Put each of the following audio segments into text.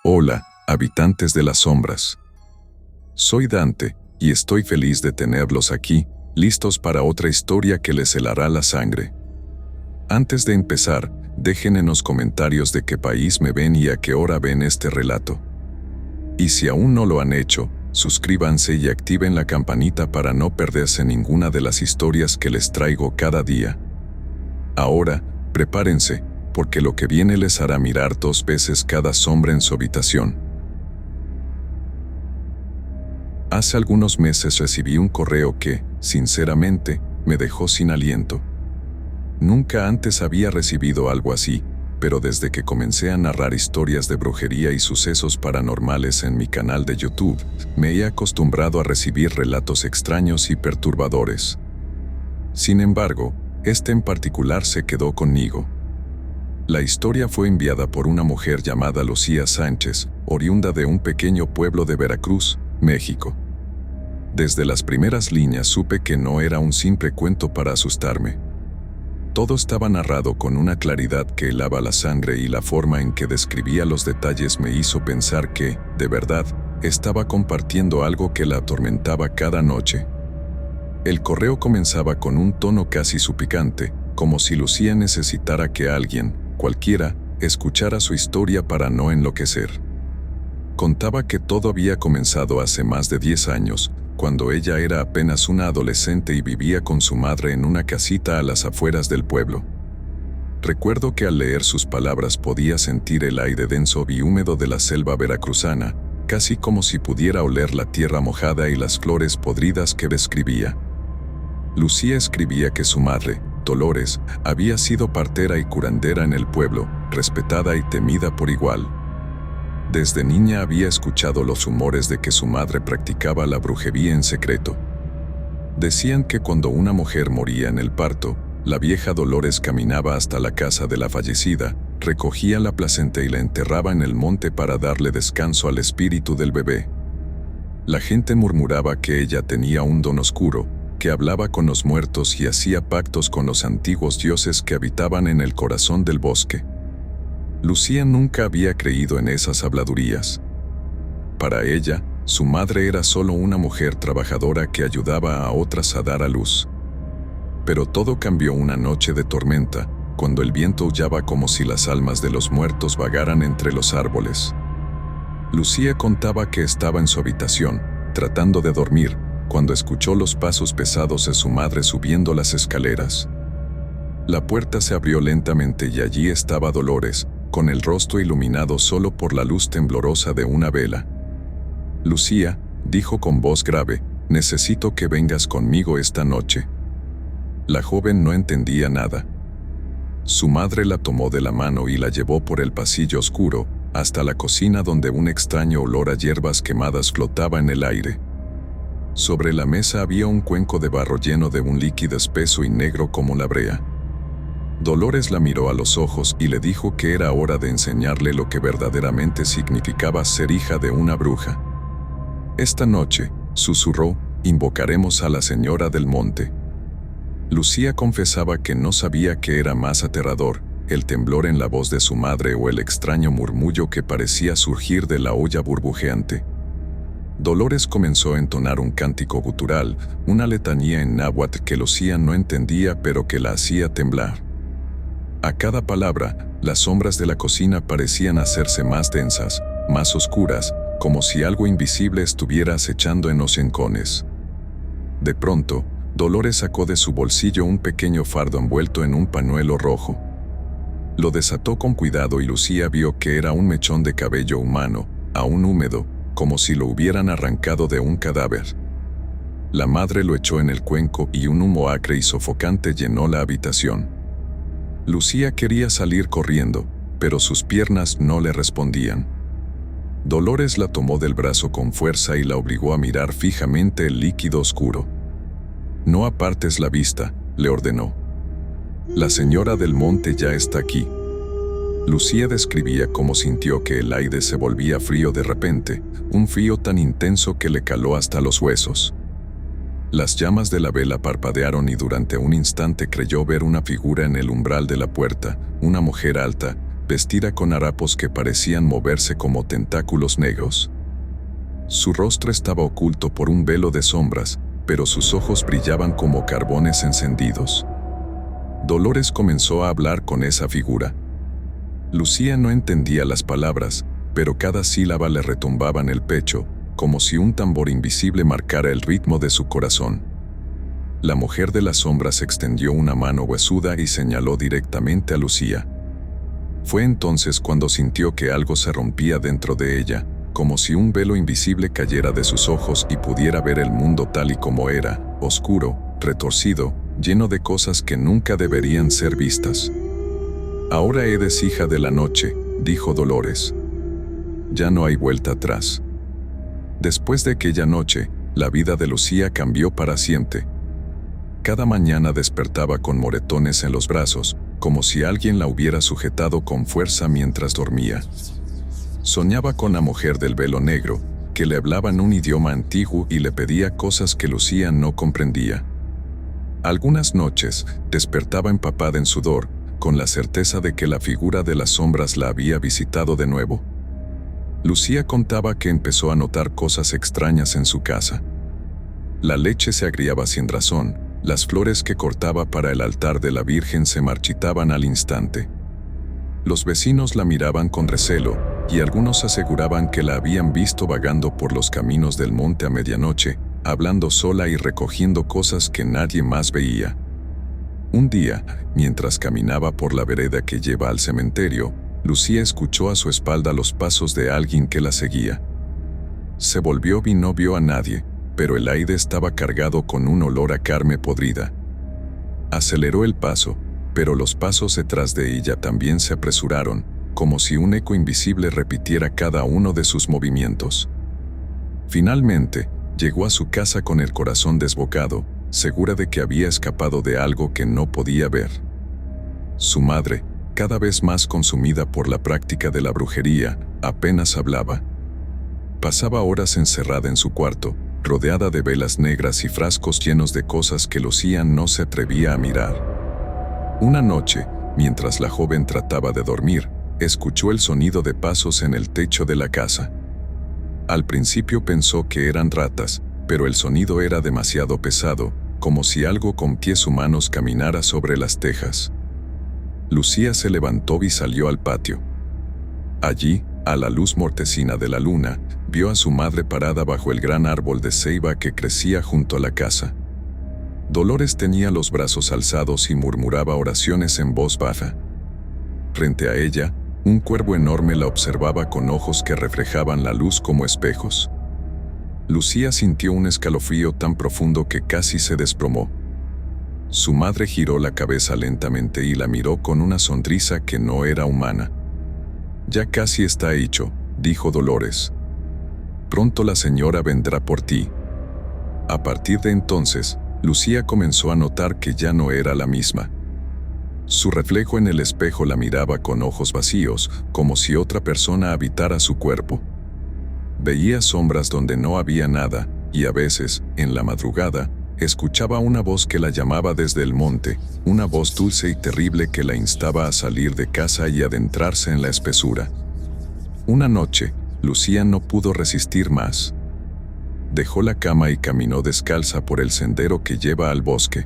Hola, habitantes de las sombras. Soy Dante, y estoy feliz de tenerlos aquí, listos para otra historia que les helará la sangre. Antes de empezar, dejen en los comentarios de qué país me ven y a qué hora ven este relato. Y si aún no lo han hecho, suscríbanse y activen la campanita para no perderse ninguna de las historias que les traigo cada día. Ahora, prepárense, porque lo que viene les hará mirar 2 veces cada sombra en su habitación. Hace algunos meses recibí un correo que, sinceramente, me dejó sin aliento. Nunca antes había recibido algo así, pero desde que comencé a narrar historias de brujería y sucesos paranormales en mi canal de YouTube, me he acostumbrado a recibir relatos extraños y perturbadores. Sin embargo, este en particular se quedó conmigo. La historia fue enviada por una mujer llamada Lucía Sánchez, oriunda de un pequeño pueblo de Veracruz, México. Desde las primeras líneas supe que no era un simple cuento para asustarme. Todo estaba narrado con una claridad que helaba la sangre y la forma en que describía los detalles me hizo pensar que, de verdad, estaba compartiendo algo que la atormentaba cada noche. El correo comenzaba con un tono casi suplicante, como si Lucía necesitara que alguien, cualquiera, escuchara su historia para no enloquecer. Contaba que todo había comenzado hace más de 10 años, cuando ella era apenas una adolescente y vivía con su madre en una casita a las afueras del pueblo. Recuerdo que al leer sus palabras podía sentir el aire denso y húmedo de la selva veracruzana, casi como si pudiera oler la tierra mojada y las flores podridas que describía. Lucía escribía que su madre, Dolores, había sido partera y curandera en el pueblo, respetada y temida por igual. Desde niña había escuchado los rumores de que su madre practicaba la brujería en secreto. Decían que cuando una mujer moría en el parto, la vieja Dolores caminaba hasta la casa de la fallecida, recogía la placenta y la enterraba en el monte para darle descanso al espíritu del bebé. La gente murmuraba que ella tenía un don oscuro, que hablaba con los muertos y hacía pactos con los antiguos dioses que habitaban en el corazón del bosque. Lucía nunca había creído en esas habladurías. Para ella, su madre era solo una mujer trabajadora que ayudaba a otras a dar a luz. Pero todo cambió una noche de tormenta, cuando el viento aullaba como si las almas de los muertos vagaran entre los árboles. Lucía contaba que estaba en su habitación, tratando de dormir, cuando escuchó los pasos pesados de su madre subiendo las escaleras. La puerta se abrió lentamente y allí estaba Dolores, con el rostro iluminado solo por la luz temblorosa de una vela. «Lucía», dijo con voz grave, «necesito que vengas conmigo esta noche». La joven no entendía nada. Su madre la tomó de la mano y la llevó por el pasillo oscuro, hasta la cocina donde un extraño olor a hierbas quemadas flotaba en el aire. Sobre la mesa había un cuenco de barro lleno de un líquido espeso y negro como la brea. Dolores la miró a los ojos y le dijo que era hora de enseñarle lo que verdaderamente significaba ser hija de una bruja. «Esta noche», susurró, «invocaremos a la Señora del Monte». Lucía confesaba que no sabía qué era más aterrador, el temblor en la voz de su madre o el extraño murmullo que parecía surgir de la olla burbujeante. Dolores comenzó a entonar un cántico gutural, una letanía en náhuatl que Lucía no entendía pero que la hacía temblar. A cada palabra, las sombras de la cocina parecían hacerse más densas, más oscuras, como si algo invisible estuviera acechando en los rincones. De pronto, Dolores sacó de su bolsillo un pequeño fardo envuelto en un pañuelo rojo. Lo desató con cuidado y Lucía vio que era un mechón de cabello humano, aún húmedo, como si lo hubieran arrancado de un cadáver. La madre lo echó en el cuenco y un humo acre y sofocante llenó la habitación. Lucía quería salir corriendo, pero sus piernas no le respondían. Dolores la tomó del brazo con fuerza y la obligó a mirar fijamente el líquido oscuro. «No apartes la vista», le ordenó. «La Señora del Monte ya está aquí». Lucía describía cómo sintió que el aire se volvía frío de repente, un frío tan intenso que le caló hasta los huesos. Las llamas de la vela parpadearon y durante un instante creyó ver una figura en el umbral de la puerta, una mujer alta, vestida con harapos que parecían moverse como tentáculos negros. Su rostro estaba oculto por un velo de sombras, pero sus ojos brillaban como carbones encendidos. Dolores comenzó a hablar con esa figura. Lucía no entendía las palabras, pero cada sílaba le retumbaba en el pecho, como si un tambor invisible marcara el ritmo de su corazón. La mujer de las sombras extendió una mano huesuda y señaló directamente a Lucía. Fue entonces cuando sintió que algo se rompía dentro de ella, como si un velo invisible cayera de sus ojos y pudiera ver el mundo tal y como era, oscuro, retorcido, lleno de cosas que nunca deberían ser vistas. «Ahora eres hija de la noche», dijo Dolores. «Ya no hay vuelta atrás». Después de aquella noche, la vida de Lucía cambió para siempre. Cada mañana despertaba con moretones en los brazos, como si alguien la hubiera sujetado con fuerza mientras dormía. Soñaba con la mujer del velo negro, que le hablaba en un idioma antiguo y le pedía cosas que Lucía no comprendía. Algunas noches, despertaba empapada en sudor, con la certeza de que la figura de las sombras la había visitado de nuevo. Lucía contaba que empezó a notar cosas extrañas en su casa. La leche se agriaba sin razón, las flores que cortaba para el altar de la Virgen se marchitaban al instante. Los vecinos la miraban con recelo, y algunos aseguraban que la habían visto vagando por los caminos del monte a medianoche, hablando sola y recogiendo cosas que nadie más veía. Un día, mientras caminaba por la vereda que lleva al cementerio, Lucía escuchó a su espalda los pasos de alguien que la seguía. Se volvió y no vio a nadie, pero el aire estaba cargado con un olor a carne podrida. Aceleró el paso, pero los pasos detrás de ella también se apresuraron, como si un eco invisible repitiera cada uno de sus movimientos. Finalmente, llegó a su casa con el corazón desbocado, segura de que había escapado de algo que no podía ver. Su madre, cada vez más consumida por la práctica de la brujería, apenas hablaba. Pasaba horas encerrada en su cuarto, rodeada de velas negras y frascos llenos de cosas que Lucía no se atrevía a mirar. Una noche, mientras la joven trataba de dormir, escuchó el sonido de pasos en el techo de la casa. Al principio pensó que eran ratas, pero el sonido era demasiado pesado, como si algo con pies humanos caminara sobre las tejas. Lucía se levantó y salió al patio. Allí, a la luz mortecina de la luna, vio a su madre parada bajo el gran árbol de ceiba que crecía junto a la casa. Dolores tenía los brazos alzados y murmuraba oraciones en voz baja. Frente a ella, un cuervo enorme la observaba con ojos que reflejaban la luz como espejos. Lucía sintió un escalofrío tan profundo que casi se desplomó. Su madre giró la cabeza lentamente y la miró con una sonrisa que no era humana. «Ya casi está hecho», dijo Dolores. «Pronto la señora vendrá por ti». A partir de entonces, Lucía comenzó a notar que ya no era la misma. Su reflejo en el espejo la miraba con ojos vacíos, como si otra persona habitara su cuerpo. Veía sombras donde no había nada, y a veces, en la madrugada, escuchaba una voz que la llamaba desde el monte, una voz dulce y terrible que la instaba a salir de casa y adentrarse en la espesura. Una noche, Lucía no pudo resistir más. Dejó la cama y caminó descalza por el sendero que lleva al bosque.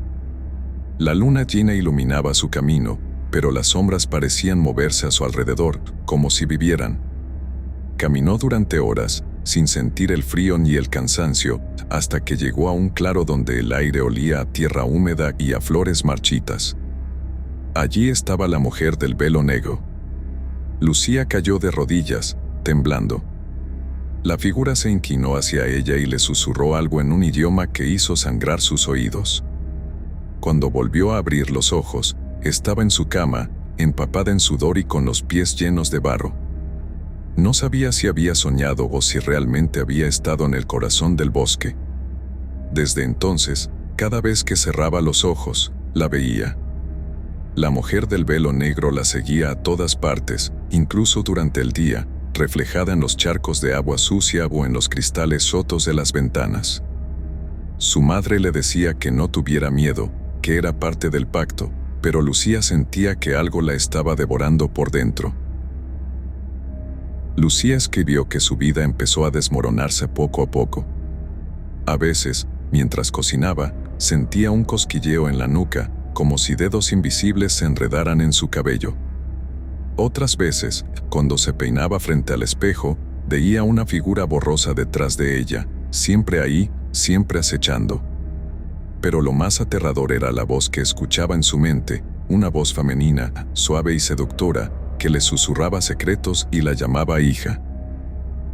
La luna llena iluminaba su camino, pero las sombras parecían moverse a su alrededor, como si vivieran. Caminó durante horas, sin sentir el frío ni el cansancio, hasta que llegó a un claro donde el aire olía a tierra húmeda y a flores marchitas. Allí estaba la mujer del velo negro. Lucía cayó de rodillas, temblando. La figura se inclinó hacia ella y le susurró algo en un idioma que hizo sangrar sus oídos. Cuando volvió a abrir los ojos, estaba en su cama, empapada en sudor y con los pies llenos de barro. No sabía si había soñado o si realmente había estado en el corazón del bosque. Desde entonces, cada vez que cerraba los ojos, la veía. La mujer del velo negro la seguía a todas partes, incluso durante el día, reflejada en los charcos de agua sucia o en los cristales sotos de las ventanas. Su madre le decía que no tuviera miedo, que era parte del pacto, pero Lucía sentía que algo la estaba devorando por dentro. Lucía escribió que su vida empezó a desmoronarse poco a poco. A veces, mientras cocinaba, sentía un cosquilleo en la nuca, como si dedos invisibles se enredaran en su cabello. Otras veces, cuando se peinaba frente al espejo, veía una figura borrosa detrás de ella, siempre ahí, siempre acechando. Pero lo más aterrador era la voz que escuchaba en su mente, una voz femenina, suave y seductora, que le susurraba secretos y la llamaba hija.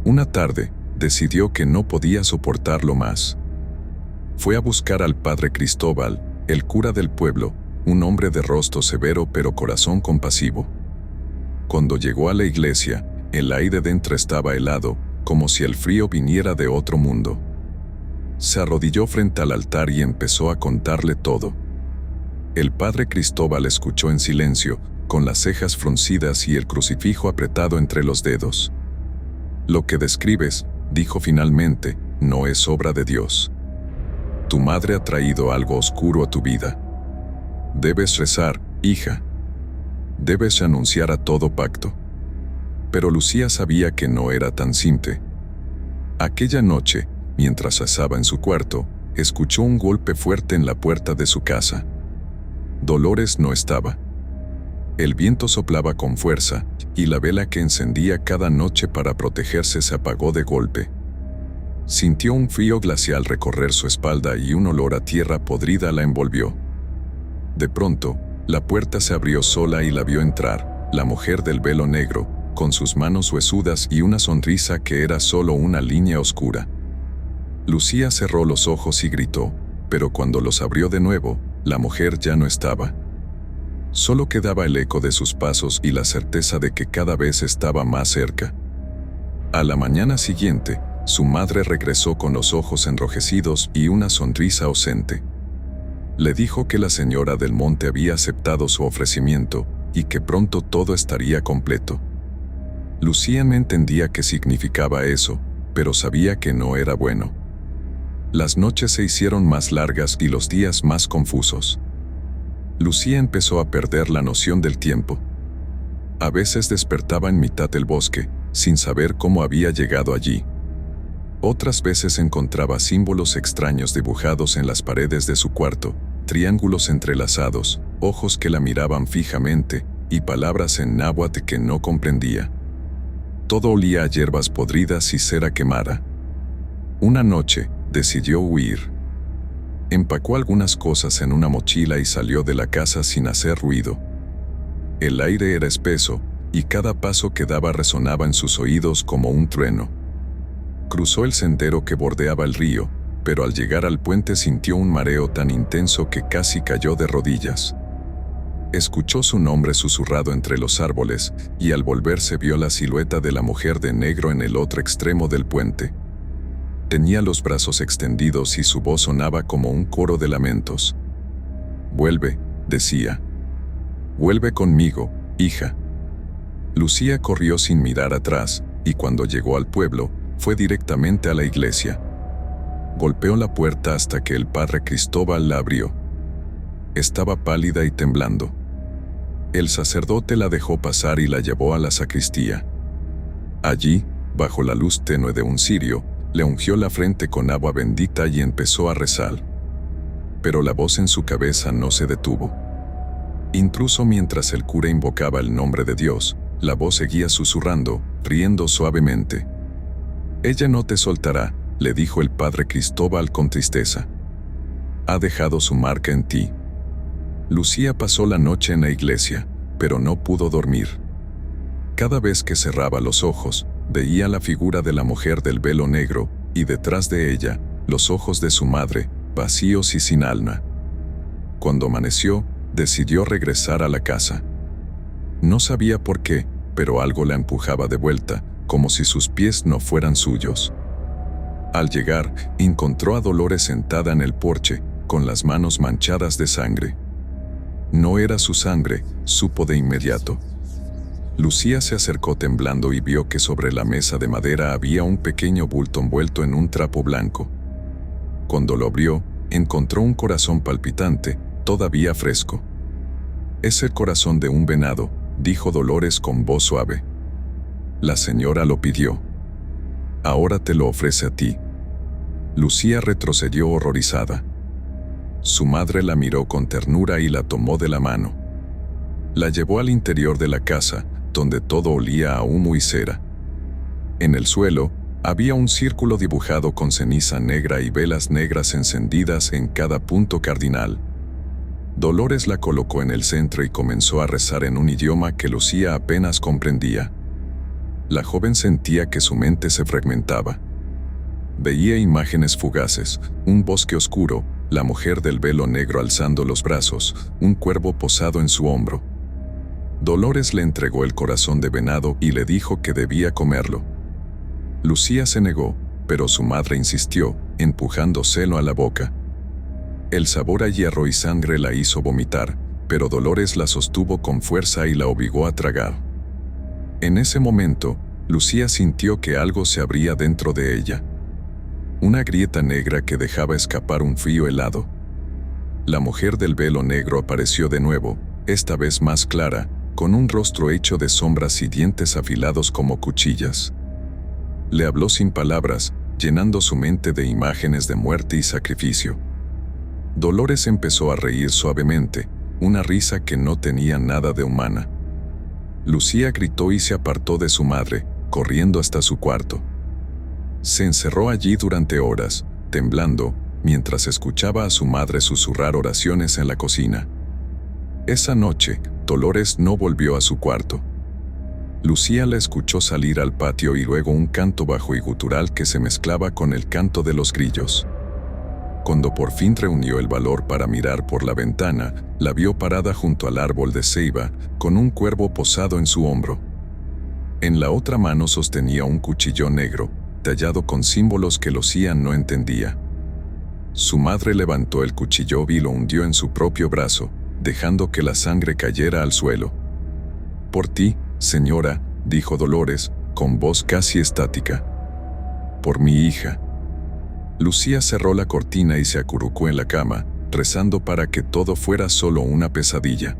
Una tarde, decidió que no podía soportarlo más. Fue a buscar al padre Cristóbal, el cura del pueblo, un hombre de rostro severo pero corazón compasivo. Cuando llegó a la iglesia, el aire dentro estaba helado, como si el frío viniera de otro mundo. Se arrodilló frente al altar y empezó a contarle todo. El padre Cristóbal escuchó en silencio, con las cejas fruncidas y el crucifijo apretado entre los dedos. «Lo que describes», dijo finalmente, «no es obra de Dios. Tu madre ha traído algo oscuro a tu vida. Debes rezar, hija. Debes renunciar a todo pacto». Pero Lucía sabía que no era tan simple. Aquella noche, mientras asaba en su cuarto, escuchó un golpe fuerte en la puerta de su casa. Dolores no estaba. El viento soplaba con fuerza, y la vela que encendía cada noche para protegerse se apagó de golpe. Sintió un frío glacial recorrer su espalda y un olor a tierra podrida la envolvió. De pronto, la puerta se abrió sola y la vio entrar, la mujer del velo negro, con sus manos huesudas y una sonrisa que era solo una línea oscura. Lucía cerró los ojos y gritó, pero cuando los abrió de nuevo, la mujer ya no estaba. Solo quedaba el eco de sus pasos y la certeza de que cada vez estaba más cerca. A la mañana siguiente, su madre regresó con los ojos enrojecidos y una sonrisa ausente. Le dijo que la señora del monte había aceptado su ofrecimiento y que pronto todo estaría completo. Lucía no entendía qué significaba eso, pero sabía que no era bueno. Las noches se hicieron más largas y los días más confusos. Lucía empezó a perder la noción del tiempo. A veces despertaba en mitad del bosque, sin saber cómo había llegado allí. Otras veces encontraba símbolos extraños dibujados en las paredes de su cuarto, triángulos entrelazados, ojos que la miraban fijamente, y palabras en náhuatl que no comprendía. Todo olía a hierbas podridas y cera quemada. Una noche, decidió huir. Empacó algunas cosas en una mochila y salió de la casa sin hacer ruido. El aire era espeso, y cada paso que daba resonaba en sus oídos como un trueno. Cruzó el sendero que bordeaba el río, pero al llegar al puente sintió un mareo tan intenso que casi cayó de rodillas. Escuchó su nombre susurrado entre los árboles, y al volverse vio la silueta de la mujer de negro en el otro extremo del puente. Tenía los brazos extendidos y su voz sonaba como un coro de lamentos. «Vuelve», decía. «Vuelve conmigo, hija». Lucía corrió sin mirar atrás, y cuando llegó al pueblo, fue directamente a la iglesia. Golpeó la puerta hasta que el padre Cristóbal la abrió. Estaba pálida y temblando. El sacerdote la dejó pasar y la llevó a la sacristía. Allí, bajo la luz tenue de un cirio, le ungió la frente con agua bendita y empezó a rezar. Pero la voz en su cabeza no se detuvo. Incluso mientras el cura invocaba el nombre de Dios, la voz seguía susurrando, riendo suavemente. «Ella no te soltará», le dijo el padre Cristóbal con tristeza. «Ha dejado su marca en ti». Lucía pasó la noche en la iglesia, pero no pudo dormir. Cada vez que cerraba los ojos, veía la figura de la mujer del velo negro, y detrás de ella, los ojos de su madre, vacíos y sin alma. Cuando amaneció, decidió regresar a la casa. No sabía por qué, pero algo la empujaba de vuelta, como si sus pies no fueran suyos. Al llegar, encontró a Dolores sentada en el porche, con las manos manchadas de sangre. No era su sangre, supo de inmediato. Lucía se acercó temblando y vio que sobre la mesa de madera había un pequeño bulto envuelto en un trapo blanco. Cuando lo abrió, encontró un corazón palpitante, todavía fresco. «Es el corazón de un venado», dijo Dolores con voz suave. La señora lo pidió. Ahora te lo ofrece a ti. Lucía retrocedió horrorizada. Su madre la miró con ternura y la tomó de la mano. La llevó al interior de la casa, donde todo olía a humo y cera. En el suelo, había un círculo dibujado con ceniza negra y velas negras encendidas en cada punto cardinal. Dolores la colocó en el centro y comenzó a rezar en un idioma que Lucía apenas comprendía. La joven sentía que su mente se fragmentaba. Veía imágenes fugaces, un bosque oscuro, la mujer del velo negro alzando los brazos, un cuervo posado en su hombro. Dolores le entregó el corazón de venado y le dijo que debía comerlo. Lucía se negó, pero su madre insistió, empujándoselo a la boca. El sabor a hierro y sangre la hizo vomitar, pero Dolores la sostuvo con fuerza y la obligó a tragar. En ese momento, Lucía sintió que algo se abría dentro de ella. Una grieta negra que dejaba escapar un frío helado. La mujer del velo negro apareció de nuevo, esta vez más clara, con un rostro hecho de sombras y dientes afilados como cuchillas. Le habló sin palabras, llenando su mente de imágenes de muerte y sacrificio. Dolores empezó a reír suavemente, una risa que no tenía nada de humana. Lucía gritó y se apartó de su madre, corriendo hasta su cuarto. Se encerró allí durante horas, temblando, mientras escuchaba a su madre susurrar oraciones en la cocina. Esa noche, Dolores no volvió a su cuarto. Lucía la escuchó salir al patio y luego un canto bajo y gutural que se mezclaba con el canto de los grillos. Cuando por fin reunió el valor para mirar por la ventana, la vio parada junto al árbol de ceiba, con un cuervo posado en su hombro. En la otra mano sostenía un cuchillo negro, tallado con símbolos que Lucía no entendía. Su madre levantó el cuchillo y lo hundió en su propio brazo, dejando que la sangre cayera al suelo. «Por ti, señora», dijo Dolores, con voz casi estática. «Por mi hija». Lucía cerró la cortina y se acurrucó en la cama, rezando para que todo fuera solo una pesadilla.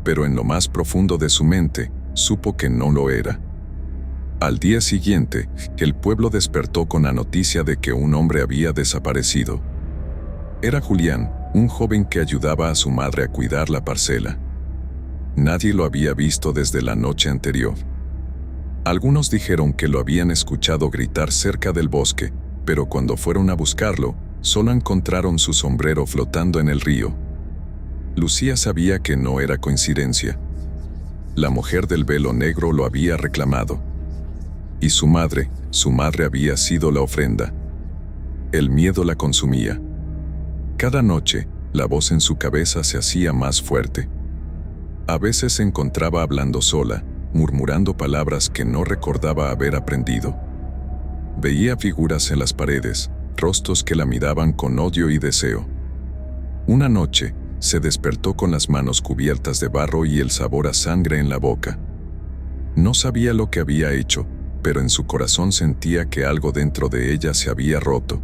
Pero en lo más profundo de su mente, supo que no lo era. Al día siguiente, el pueblo despertó con la noticia de que un hombre había desaparecido. Era Julián, un joven que ayudaba a su madre a cuidar la parcela. Nadie lo había visto desde la noche anterior. Algunos dijeron que lo habían escuchado gritar cerca del bosque, pero cuando fueron a buscarlo, solo encontraron su sombrero flotando en el río. Lucía sabía que no era coincidencia. La mujer del velo negro lo había reclamado. Y su madre había sido la ofrenda. El miedo la consumía. Cada noche, la voz en su cabeza se hacía más fuerte. A veces se encontraba hablando sola, murmurando palabras que no recordaba haber aprendido. Veía figuras en las paredes, rostros que la miraban con odio y deseo. Una noche, se despertó con las manos cubiertas de barro y el sabor a sangre en la boca. No sabía lo que había hecho, pero en su corazón sentía que algo dentro de ella se había roto.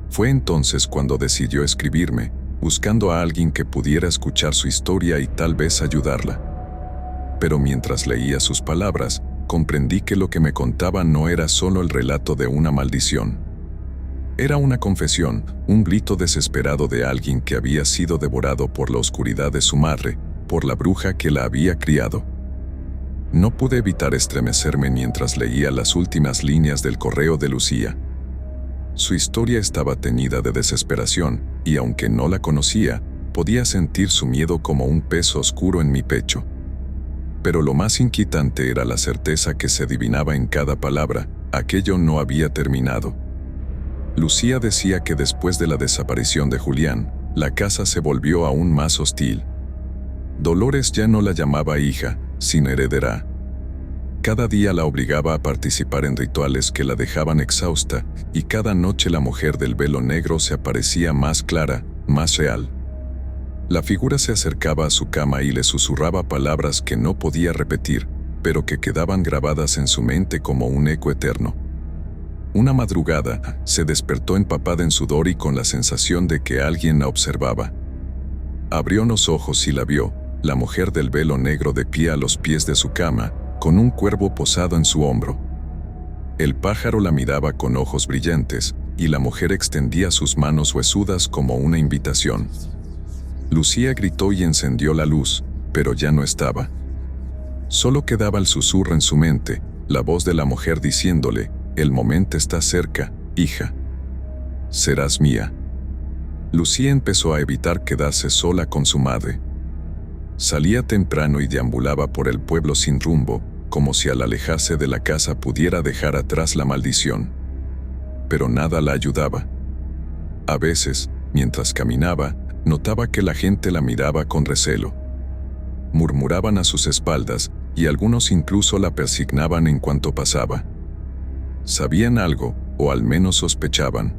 Fue entonces cuando decidió escribirme, buscando a alguien que pudiera escuchar su historia y tal vez ayudarla. Pero mientras leía sus palabras, comprendí que lo que me contaba no era solo el relato de una maldición. Era una confesión, un grito desesperado de alguien que había sido devorado por la oscuridad de su madre, por la bruja que la había criado. No pude evitar estremecerme mientras leía las últimas líneas del correo de Lucía. Su historia estaba teñida de desesperación, y aunque no la conocía, podía sentir su miedo como un peso oscuro en mi pecho. Pero lo más inquietante era la certeza que se adivinaba en cada palabra: aquello no había terminado. Lucía decía que después de la desaparición de Julián, la casa se volvió aún más hostil. Dolores ya no la llamaba hija, sino heredera. Cada día la obligaba a participar en rituales que la dejaban exhausta, y cada noche la mujer del velo negro se aparecía más clara, más real. La figura se acercaba a su cama y le susurraba palabras que no podía repetir, pero que quedaban grabadas en su mente como un eco eterno. Una madrugada, se despertó empapada en sudor y con la sensación de que alguien la observaba. Abrió los ojos y la vio, la mujer del velo negro de pie a los pies de su cama, con un cuervo posado en su hombro. El pájaro la miraba con ojos brillantes, y la mujer extendía sus manos huesudas como una invitación. Lucía gritó y encendió la luz, pero ya no estaba. Solo quedaba el susurro en su mente, la voz de la mujer diciéndole: «El momento está cerca, hija. Serás mía». Lucía empezó a evitar quedarse sola con su madre. Salía temprano y deambulaba por el pueblo sin rumbo, como si al alejarse de la casa pudiera dejar atrás la maldición. Pero nada la ayudaba. A veces, mientras caminaba, notaba que la gente la miraba con recelo. Murmuraban a sus espaldas, y algunos incluso la persignaban en cuanto pasaba. Sabían algo, o al menos sospechaban.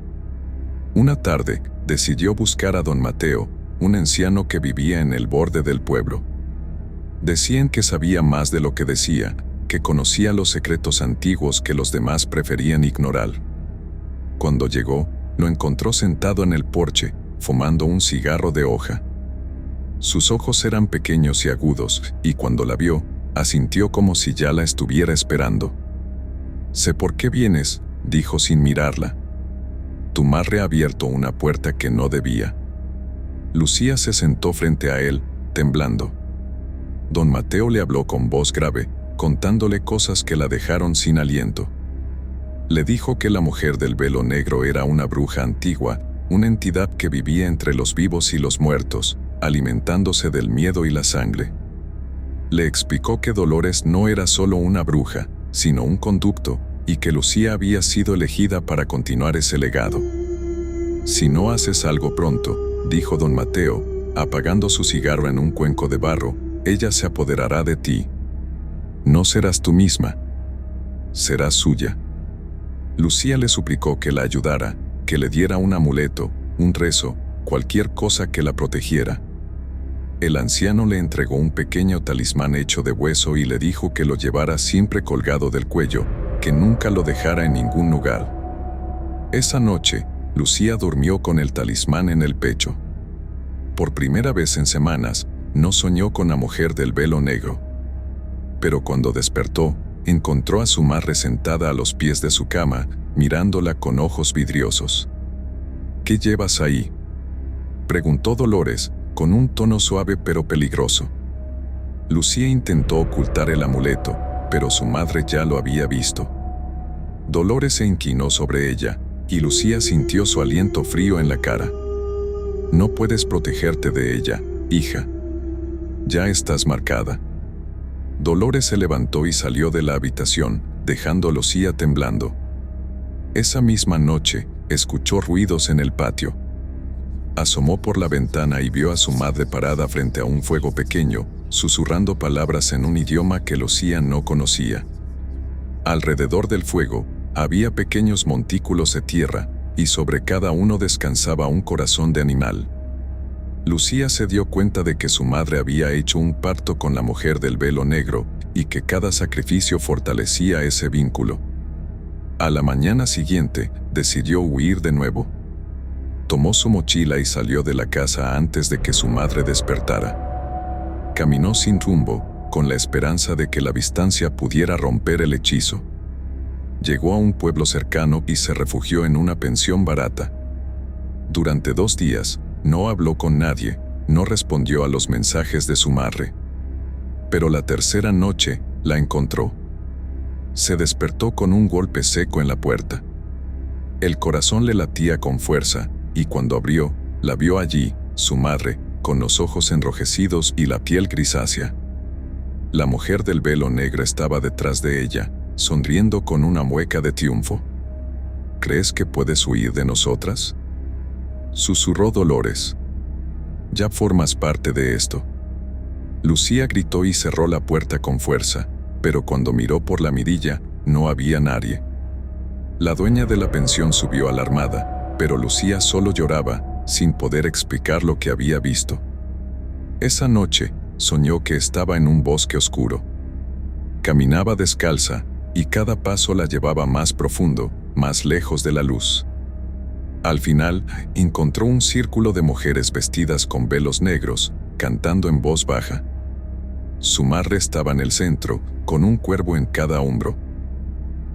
Una tarde, decidió buscar a don Mateo, un anciano que vivía en el borde del pueblo. Decían que sabía más de lo que decía, que conocía los secretos antiguos que los demás preferían ignorar. Cuando llegó, lo encontró sentado en el porche, fumando un cigarro de hoja. Sus ojos eran pequeños y agudos, y cuando la vio, asintió como si ya la estuviera esperando. «Sé por qué vienes», dijo sin mirarla. «Tu madre ha abierto una puerta que no debía». Lucía se sentó frente a él, temblando. Don Mateo le habló con voz grave, contándole cosas que la dejaron sin aliento. Le dijo que la mujer del velo negro era una bruja antigua, una entidad que vivía entre los vivos y los muertos, alimentándose del miedo y la sangre. Le explicó que Dolores no era solo una bruja, sino un conducto, y que Lucía había sido elegida para continuar ese legado. «Si no haces algo pronto», dijo don Mateo, apagando su cigarro en un cuenco de barro, «ella se apoderará de ti. No serás tú misma. Serás suya». Lucía le suplicó que la ayudara, que le diera un amuleto, un rezo, cualquier cosa que la protegiera. El anciano le entregó un pequeño talismán hecho de hueso y le dijo que lo llevara siempre colgado del cuello, que nunca lo dejara en ningún lugar. Esa noche, Lucía durmió con el talismán en el pecho. Por primera vez en semanas, no soñó con la mujer del velo negro. Pero cuando despertó, encontró a su madre sentada a los pies de su cama, mirándola con ojos vidriosos. «¿Qué llevas ahí?», preguntó Dolores, con un tono suave pero peligroso. Lucía intentó ocultar el amuleto, pero su madre ya lo había visto. Dolores se inclinó sobre ella, y Lucía sintió su aliento frío en la cara. «No puedes protegerte de ella, hija. Ya estás marcada». Dolores se levantó y salió de la habitación, dejando a Lucía temblando. Esa misma noche, escuchó ruidos en el patio. Asomó por la ventana y vio a su madre parada frente a un fuego pequeño, susurrando palabras en un idioma que Lucía no conocía. Alrededor del fuego, había pequeños montículos de tierra, y sobre cada uno descansaba un corazón de animal. Lucía se dio cuenta de que su madre había hecho un pacto con la mujer del velo negro, y que cada sacrificio fortalecía ese vínculo. A la mañana siguiente, decidió huir de nuevo. Tomó su mochila y salió de la casa antes de que su madre despertara. Caminó sin rumbo, con la esperanza de que la distancia pudiera romper el hechizo. Llegó a un pueblo cercano y se refugió en una pensión barata. Durante 2 días, no habló con nadie, no respondió a los mensajes de su madre. Pero la tercera noche, la encontró. Se despertó con un golpe seco en la puerta. El corazón le latía con fuerza, y cuando abrió, la vio allí, su madre, con los ojos enrojecidos y la piel grisácea. La mujer del velo negro estaba detrás de ella, sonriendo con una mueca de triunfo. «¿Crees que puedes huir de nosotras?», susurró Dolores. «Ya formas parte de esto». Lucía gritó y cerró la puerta con fuerza, pero cuando miró por la mirilla, no había nadie. La dueña de la pensión subió alarmada, pero Lucía solo lloraba, sin poder explicar lo que había visto. Esa noche, soñó que estaba en un bosque oscuro. Caminaba descalza, y cada paso la llevaba más profundo, más lejos de la luz. Al final, encontró un círculo de mujeres vestidas con velos negros, cantando en voz baja. Su madre estaba en el centro, con un cuervo en cada hombro.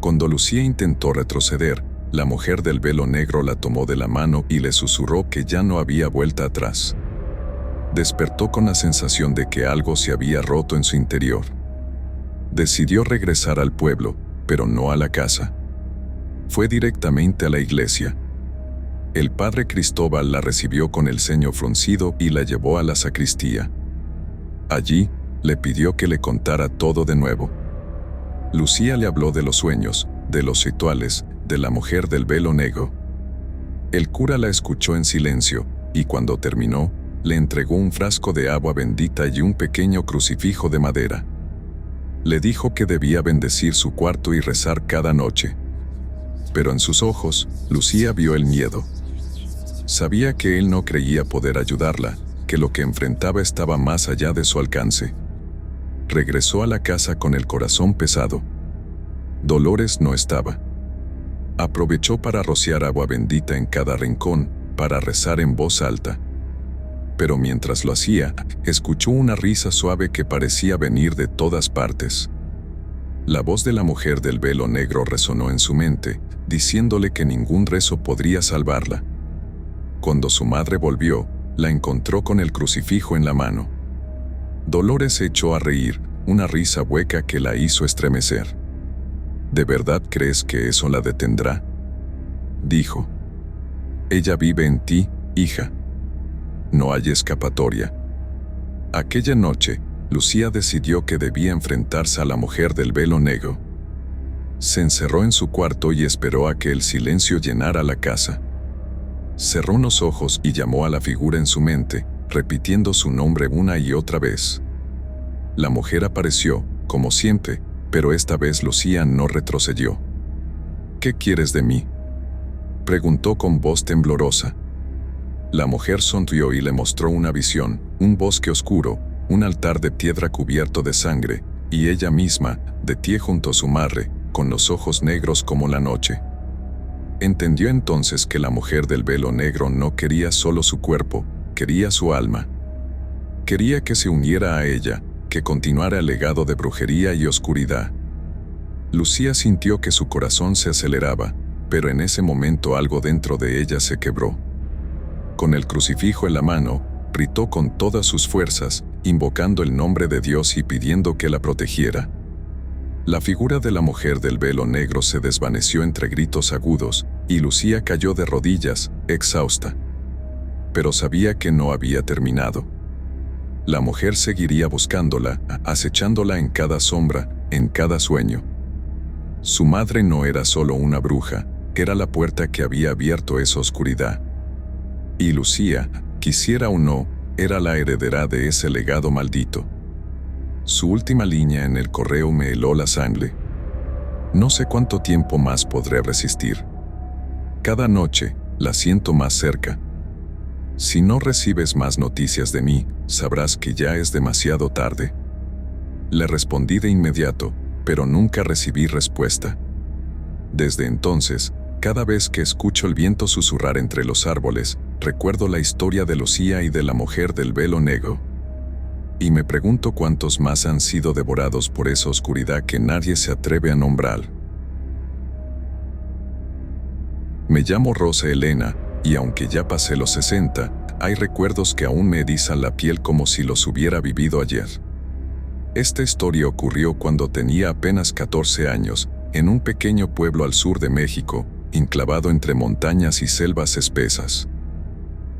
Cuando Lucía intentó retroceder, la mujer del velo negro la tomó de la mano y le susurró que ya no había vuelta atrás. Despertó con la sensación de que algo se había roto en su interior. Decidió regresar al pueblo, pero no a la casa. Fue directamente a la iglesia. El padre Cristóbal la recibió con el ceño fruncido y la llevó a la sacristía. Allí, le pidió que le contara todo de nuevo. Lucía le habló de los sueños, de los rituales, de la mujer del velo negro. El cura la escuchó en silencio, y cuando terminó, le entregó un frasco de agua bendita y un pequeño crucifijo de madera. Le dijo que debía bendecir su cuarto y rezar cada noche. Pero en sus ojos, Lucía vio el miedo. Sabía que él no creía poder ayudarla, que lo que enfrentaba estaba más allá de su alcance. Regresó a la casa con el corazón pesado. Dolores no estaba. Aprovechó para rociar agua bendita en cada rincón, para rezar en voz alta. Pero mientras lo hacía, escuchó una risa suave que parecía venir de todas partes. La voz de la mujer del velo negro resonó en su mente, diciéndole que ningún rezo podría salvarla. Cuando su madre volvió, la encontró con el crucifijo en la mano. Dolores se echó a reír, una risa hueca que la hizo estremecer. ¿De verdad crees que eso la detendrá?, dijo. Ella vive en ti, hija. No hay escapatoria. Aquella noche, Lucía decidió que debía enfrentarse a la mujer del velo negro. Se encerró en su cuarto y esperó a que el silencio llenara la casa. Cerró los ojos y llamó a la figura en su mente, repitiendo su nombre una y otra vez. La mujer apareció, como siempre, pero esta vez Lucía no retrocedió. ¿Qué quieres de mí?, preguntó con voz temblorosa. La mujer sonrió y le mostró una visión, un bosque oscuro, un altar de piedra cubierto de sangre, y ella misma, de pie junto a su madre, con los ojos negros como la noche. Entendió entonces que la mujer del velo negro no quería solo su cuerpo, quería su alma. Quería que se uniera a ella, que continuara el legado de brujería y oscuridad. Lucía sintió que su corazón se aceleraba, pero en ese momento algo dentro de ella se quebró. Con el crucifijo en la mano, gritó con todas sus fuerzas, invocando el nombre de Dios y pidiendo que la protegiera. La figura de la mujer del velo negro se desvaneció entre gritos agudos, y Lucía cayó de rodillas, exhausta. Pero sabía que no había terminado. La mujer seguiría buscándola, acechándola en cada sombra, en cada sueño. Su madre no era solo una bruja, era la puerta que había abierto esa oscuridad. Y Lucía, quisiera o no, era la heredera de ese legado maldito. Su última línea en el correo me heló la sangre. No sé cuánto tiempo más podré resistir. Cada noche, la siento más cerca. Si no recibes más noticias de mí, sabrás que ya es demasiado tarde. Le respondí de inmediato, pero nunca recibí respuesta. Desde entonces, cada vez que escucho el viento susurrar entre los árboles, recuerdo la historia de Lucía y de la mujer del velo negro. Y me pregunto cuántos más han sido devorados por esa oscuridad que nadie se atreve a nombrar. Me llamo Rosa Elena, y aunque ya pasé los 60, hay recuerdos que aún me erizan la piel como si los hubiera vivido ayer. Esta historia ocurrió cuando tenía apenas 14 años, en un pequeño pueblo al sur de México, enclavado entre montañas y selvas espesas.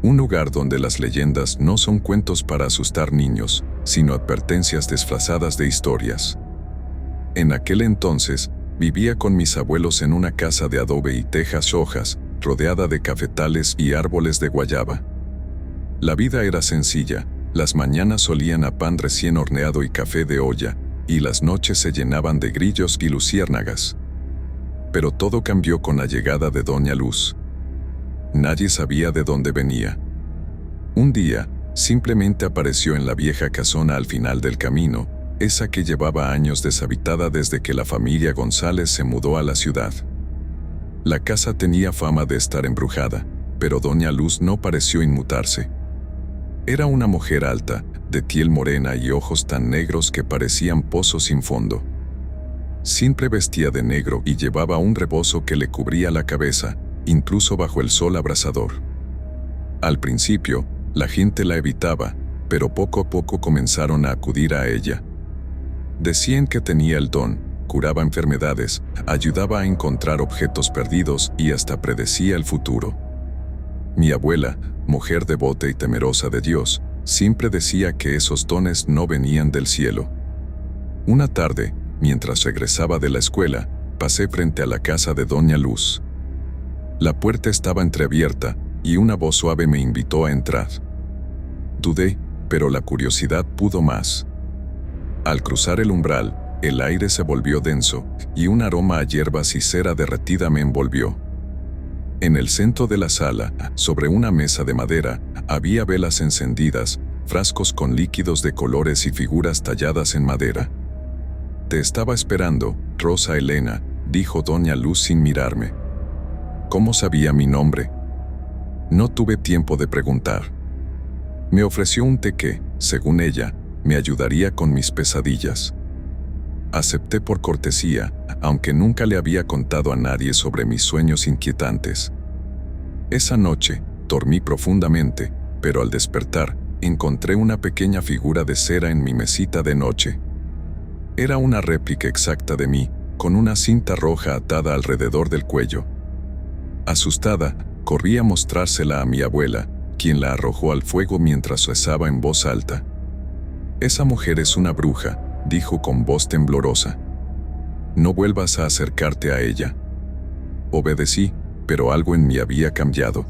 Un lugar donde las leyendas no son cuentos para asustar niños, sino advertencias disfrazadas de historias. En aquel entonces, vivía con mis abuelos en una casa de adobe y tejas hojas, rodeada de cafetales y árboles de guayaba. La vida era sencilla, las mañanas solían a pan recién horneado y café de olla, y las noches se llenaban de grillos y luciérnagas. Pero todo cambió con la llegada de Doña Luz. Nadie sabía de dónde venía. Un día, simplemente apareció en la vieja casona al final del camino, esa que llevaba años deshabitada desde que la familia González se mudó a la ciudad. La casa tenía fama de estar embrujada, pero Doña Luz no pareció inmutarse. Era una mujer alta, de piel morena y ojos tan negros que parecían pozos sin fondo. Siempre vestía de negro y llevaba un rebozo que le cubría la cabeza, incluso bajo el sol abrasador. Al principio, la gente la evitaba, pero poco a poco comenzaron a acudir a ella. Decían que tenía el don, curaba enfermedades, ayudaba a encontrar objetos perdidos y hasta predecía el futuro. Mi abuela, mujer devota y temerosa de Dios, siempre decía que esos dones no venían del cielo. Una tarde, mientras regresaba de la escuela, pasé frente a la casa de Doña Luz. La puerta estaba entreabierta y una voz suave me invitó a entrar. Dudé, pero la curiosidad pudo más. Al cruzar el umbral, el aire se volvió denso y un aroma a hierbas y cera derretida me envolvió. En el centro de la sala, sobre una mesa de madera, había velas encendidas, frascos con líquidos de colores y figuras talladas en madera. «Te estaba esperando, Rosa Elena», dijo Doña Luz sin mirarme. ¿Cómo sabía mi nombre? No tuve tiempo de preguntar. Me ofreció un té que, según ella, me ayudaría con mis pesadillas. Acepté por cortesía, aunque nunca le había contado a nadie sobre mis sueños inquietantes. Esa noche, dormí profundamente, pero al despertar, encontré una pequeña figura de cera en mi mesita de noche. Era una réplica exacta de mí, con una cinta roja atada alrededor del cuello. Asustada, corrí a mostrársela a mi abuela, quien la arrojó al fuego mientras rezaba en voz alta. «Esa mujer es una bruja», dijo con voz temblorosa. «No vuelvas a acercarte a ella». Obedecí, pero algo en mí había cambiado.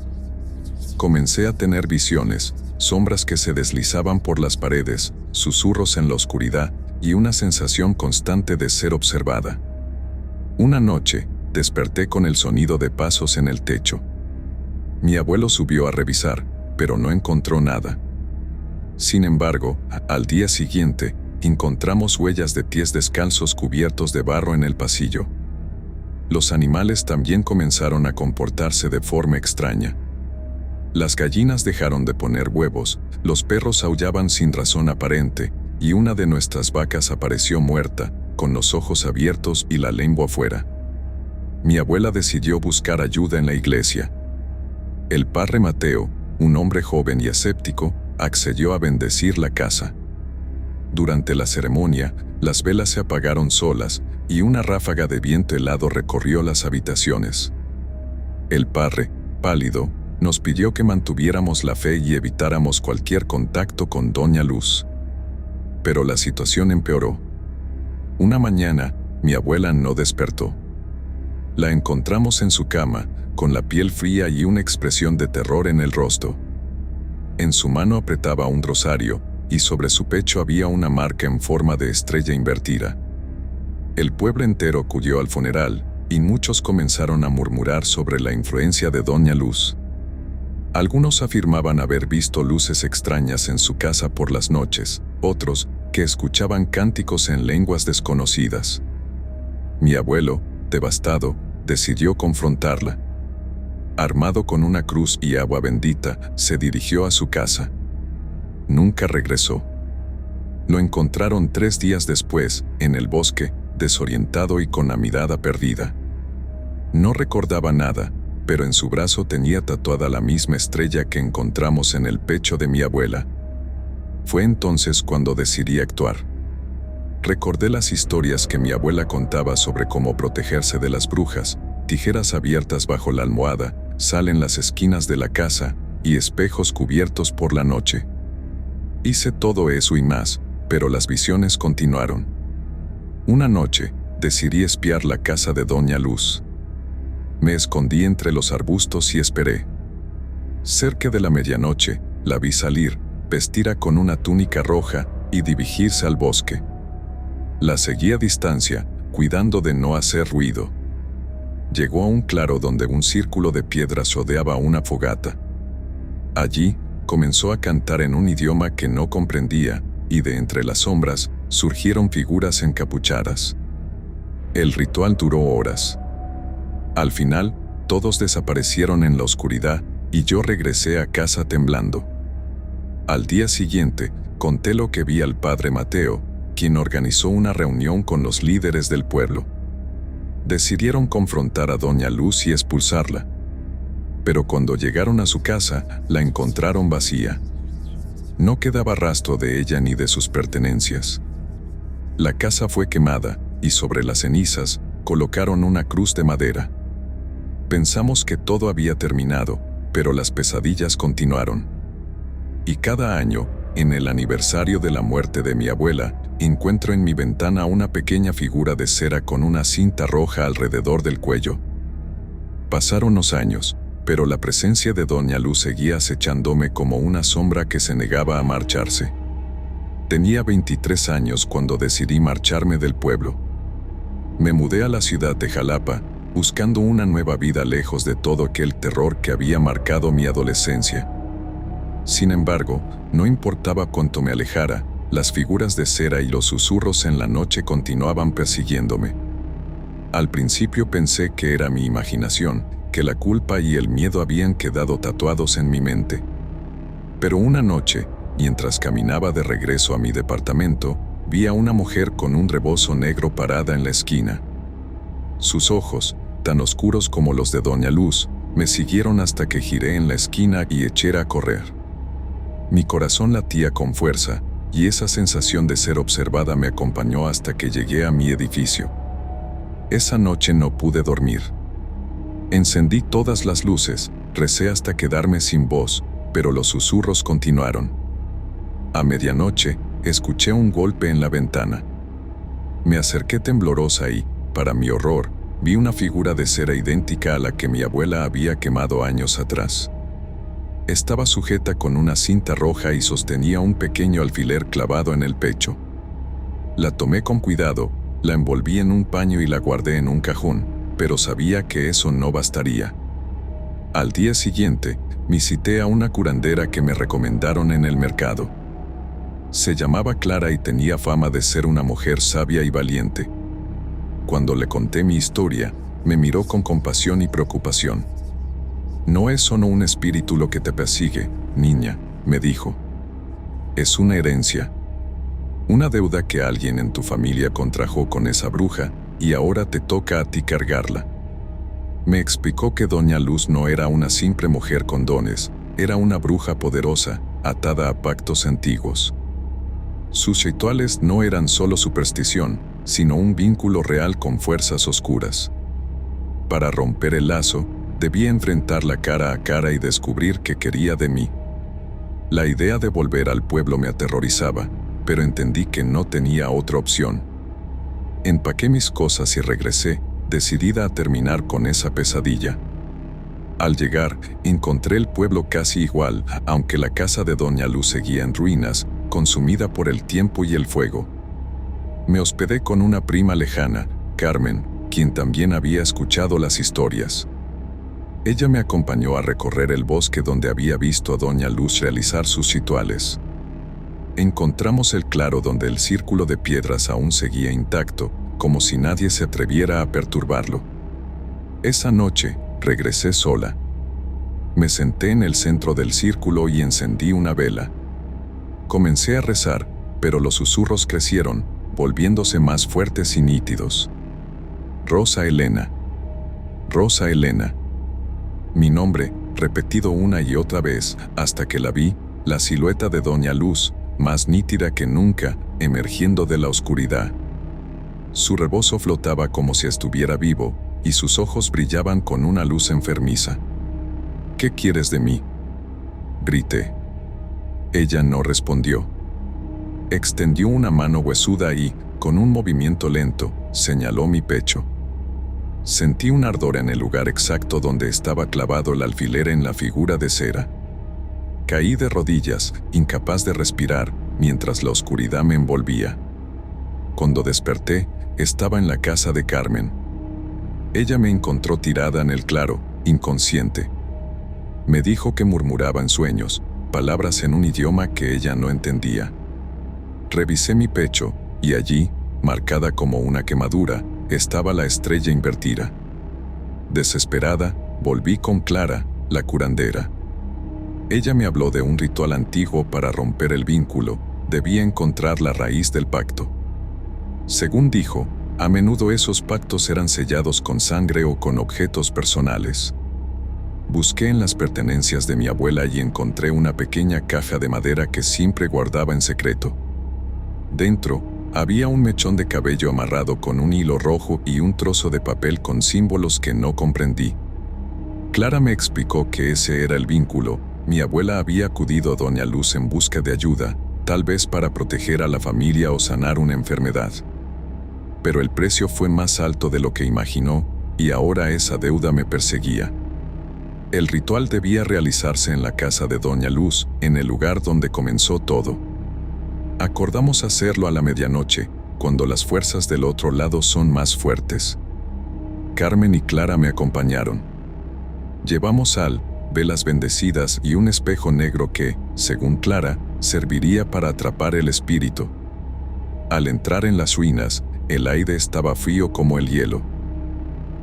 Comencé a tener visiones, sombras que se deslizaban por las paredes, susurros en la oscuridad y una sensación constante de ser observada. Una noche, desperté con el sonido de pasos en el techo. Mi abuelo subió a revisar, pero no encontró nada. Sin embargo, al día siguiente, encontramos huellas de pies descalzos cubiertos de barro en el pasillo. Los animales también comenzaron a comportarse de forma extraña. Las gallinas dejaron de poner huevos, los perros aullaban sin razón aparente, y una de nuestras vacas apareció muerta, con los ojos abiertos y la lengua afuera. Mi abuela decidió buscar ayuda en la iglesia. El padre Mateo, un hombre joven y escéptico, accedió a bendecir la casa. Durante la ceremonia, las velas se apagaron solas y una ráfaga de viento helado recorrió las habitaciones. El padre, pálido, nos pidió que mantuviéramos la fe y evitáramos cualquier contacto con Doña Luz. Pero la situación empeoró. Una mañana, mi abuela no despertó. La encontramos en su cama, con la piel fría y una expresión de terror en el rostro. En su mano apretaba un rosario, y sobre su pecho había una marca en forma de estrella invertida. El pueblo entero acudió al funeral, y muchos comenzaron a murmurar sobre la influencia de Doña Luz. Algunos afirmaban haber visto luces extrañas en su casa por las noches, otros, que escuchaban cánticos en lenguas desconocidas. Mi abuelo, devastado, decidió confrontarla. Armado con una cruz y agua bendita, se dirigió a su casa. Nunca regresó. Lo encontraron 3 días después, en el bosque, desorientado y con la mirada perdida. No recordaba nada, pero en su brazo tenía tatuada la misma estrella que encontramos en el pecho de mi abuela. Fue entonces cuando decidí actuar. Recordé las historias que mi abuela contaba sobre cómo protegerse de las brujas, tijeras abiertas bajo la almohada, sal en las esquinas de la casa y espejos cubiertos por la noche. Hice todo eso y más, pero las visiones continuaron. Una noche, decidí espiar la casa de Doña Luz. Me escondí entre los arbustos y esperé. Cerca de la medianoche, la vi salir, vestida con una túnica roja, y dirigirse al bosque. La seguí a distancia, cuidando de no hacer ruido. Llegó a un claro donde un círculo de piedras rodeaba una fogata. Allí, comenzó a cantar en un idioma que no comprendía, y de entre las sombras, surgieron figuras encapuchadas. El ritual duró horas. Al final, todos desaparecieron en la oscuridad, y yo regresé a casa temblando. Al día siguiente, conté lo que vi al padre Mateo, quien organizó una reunión con los líderes del pueblo. Decidieron confrontar a doña Luz y expulsarla. Pero cuando llegaron a su casa, la encontraron vacía. No quedaba rastro de ella ni de sus pertenencias. La casa fue quemada, y sobre las cenizas, colocaron una cruz de madera. Pensamos que todo había terminado, pero las pesadillas continuaron. Y cada año, en el aniversario de la muerte de mi abuela, encuentro en mi ventana una pequeña figura de cera con una cinta roja alrededor del cuello. Pasaron los años, pero la presencia de doña Luz seguía acechándome como una sombra que se negaba a marcharse. Tenía 23 años cuando decidí marcharme del pueblo. Me mudé a la ciudad de Jalapa, buscando una nueva vida lejos de todo aquel terror que había marcado mi adolescencia. Sin embargo, no importaba cuánto me alejara, las figuras de cera y los susurros en la noche continuaban persiguiéndome. Al principio pensé que era mi imaginación, que la culpa y el miedo habían quedado tatuados en mi mente. Pero una noche, mientras caminaba de regreso a mi departamento, vi a una mujer con un rebozo negro parada en la esquina. Sus ojos, tan oscuros como los de doña Luz, me siguieron hasta que giré en la esquina y eché a correr. Mi corazón latía con fuerza, y esa sensación de ser observada me acompañó hasta que llegué a mi edificio. Esa noche no pude dormir. Encendí todas las luces, recé hasta quedarme sin voz, pero los susurros continuaron. A medianoche, escuché un golpe en la ventana. Me acerqué temblorosa y, para mi horror, vi una figura de cera idéntica a la que mi abuela había quemado años atrás. Estaba sujeta con una cinta roja y sostenía un pequeño alfiler clavado en el pecho. La tomé con cuidado, la envolví en un paño y la guardé en un cajón, pero sabía que eso no bastaría. Al día siguiente, visité a una curandera que me recomendaron en el mercado. Se llamaba Clara y tenía fama de ser una mujer sabia y valiente. Cuando le conté mi historia, me miró con compasión y preocupación. «No es solo un espíritu lo que te persigue, niña», me dijo. «Es una herencia. Una deuda que alguien en tu familia contrajo con esa bruja y ahora te toca a ti cargarla». Me explicó que doña Luz no era una simple mujer con dones, era una bruja poderosa, atada a pactos antiguos. Sus rituales no eran solo superstición, sino un vínculo real con fuerzas oscuras. Para romper el lazo, debía enfrentarla cara a cara y descubrir qué quería de mí. La idea de volver al pueblo me aterrorizaba, pero entendí que no tenía otra opción. Empaqué mis cosas y regresé, decidida a terminar con esa pesadilla. Al llegar, encontré el pueblo casi igual, aunque la casa de doña Luz seguía en ruinas, consumida por el tiempo y el fuego. Me hospedé con una prima lejana, Carmen, quien también había escuchado las historias. Ella me acompañó a recorrer el bosque donde había visto a doña Luz realizar sus rituales. Encontramos el claro donde el círculo de piedras aún seguía intacto, como si nadie se atreviera a perturbarlo. Esa noche, regresé sola. Me senté en el centro del círculo y encendí una vela. Comencé a rezar, pero los susurros crecieron, volviéndose más fuertes y nítidos. Rosa Elena. Rosa Elena. Mi nombre, repetido una y otra vez, hasta que la vi, la silueta de doña Luz, más nítida que nunca, emergiendo de la oscuridad. Su rebozo flotaba como si estuviera vivo, y sus ojos brillaban con una luz enfermiza. «¿Qué quieres de mí?», grité. Ella no respondió. Extendió una mano huesuda y, con un movimiento lento, señaló mi pecho. Sentí un ardor en el lugar exacto donde estaba clavado el alfiler en la figura de cera. Caí de rodillas, incapaz de respirar, mientras la oscuridad me envolvía. Cuando desperté, estaba en la casa de Carmen. Ella me encontró tirada en el claro, inconsciente. Me dijo que murmuraba en sueños, palabras en un idioma que ella no entendía. Revisé mi pecho, y allí, marcada como una quemadura, estaba la estrella invertida. Desesperada, volví con Clara, la curandera. Ella me habló de un ritual antiguo para romper el vínculo. Debía encontrar la raíz del pacto. Según dijo, a menudo esos pactos eran sellados con sangre o con objetos personales. Busqué en las pertenencias de mi abuela y encontré una pequeña caja de madera que siempre guardaba en secreto. Dentro, había un mechón de cabello amarrado con un hilo rojo y un trozo de papel con símbolos que no comprendí. Clara me explicó que ese era el vínculo. Mi abuela había acudido a Doña Luz en busca de ayuda, tal vez para proteger a la familia o sanar una enfermedad. Pero el precio fue más alto de lo que imaginó, y ahora esa deuda me perseguía. El ritual debía realizarse en la casa de Doña Luz, en el lugar donde comenzó todo. Acordamos hacerlo a la medianoche, cuando las fuerzas del otro lado son más fuertes. Carmen y Clara me acompañaron. Llevamos sal, velas bendecidas y un espejo negro que, según Clara, serviría para atrapar el espíritu. Al entrar en las ruinas, el aire estaba frío como el hielo.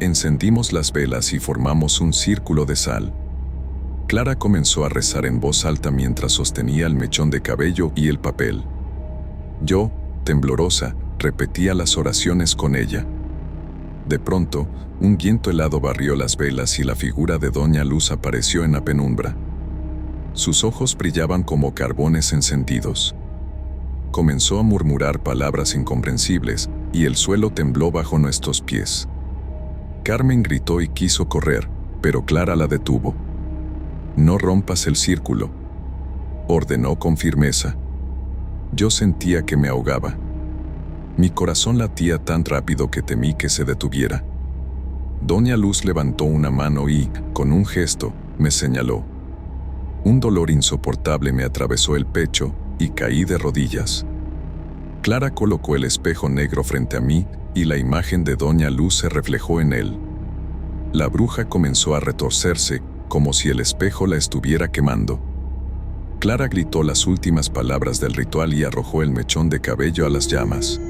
Encendimos las velas y formamos un círculo de sal. Clara comenzó a rezar en voz alta mientras sostenía el mechón de cabello y el papel. Yo, temblorosa, repetía las oraciones con ella. De pronto, un viento helado barrió las velas y la figura de Doña Luz apareció en la penumbra. Sus ojos brillaban como carbones encendidos. Comenzó a murmurar palabras incomprensibles, y el suelo tembló bajo nuestros pies. Carmen gritó y quiso correr, pero Clara la detuvo. «No rompas el círculo», ordenó con firmeza. Yo sentía que me ahogaba. Mi corazón latía tan rápido que temí que se detuviera. Doña Luz levantó una mano y, con un gesto, me señaló. Un dolor insoportable me atravesó el pecho y caí de rodillas. Clara colocó el espejo negro frente a mí y la imagen de Doña Luz se reflejó en él. La bruja comenzó a retorcerse, como si el espejo la estuviera quemando. Clara gritó las últimas palabras del ritual y arrojó el mechón de cabello a las llamas.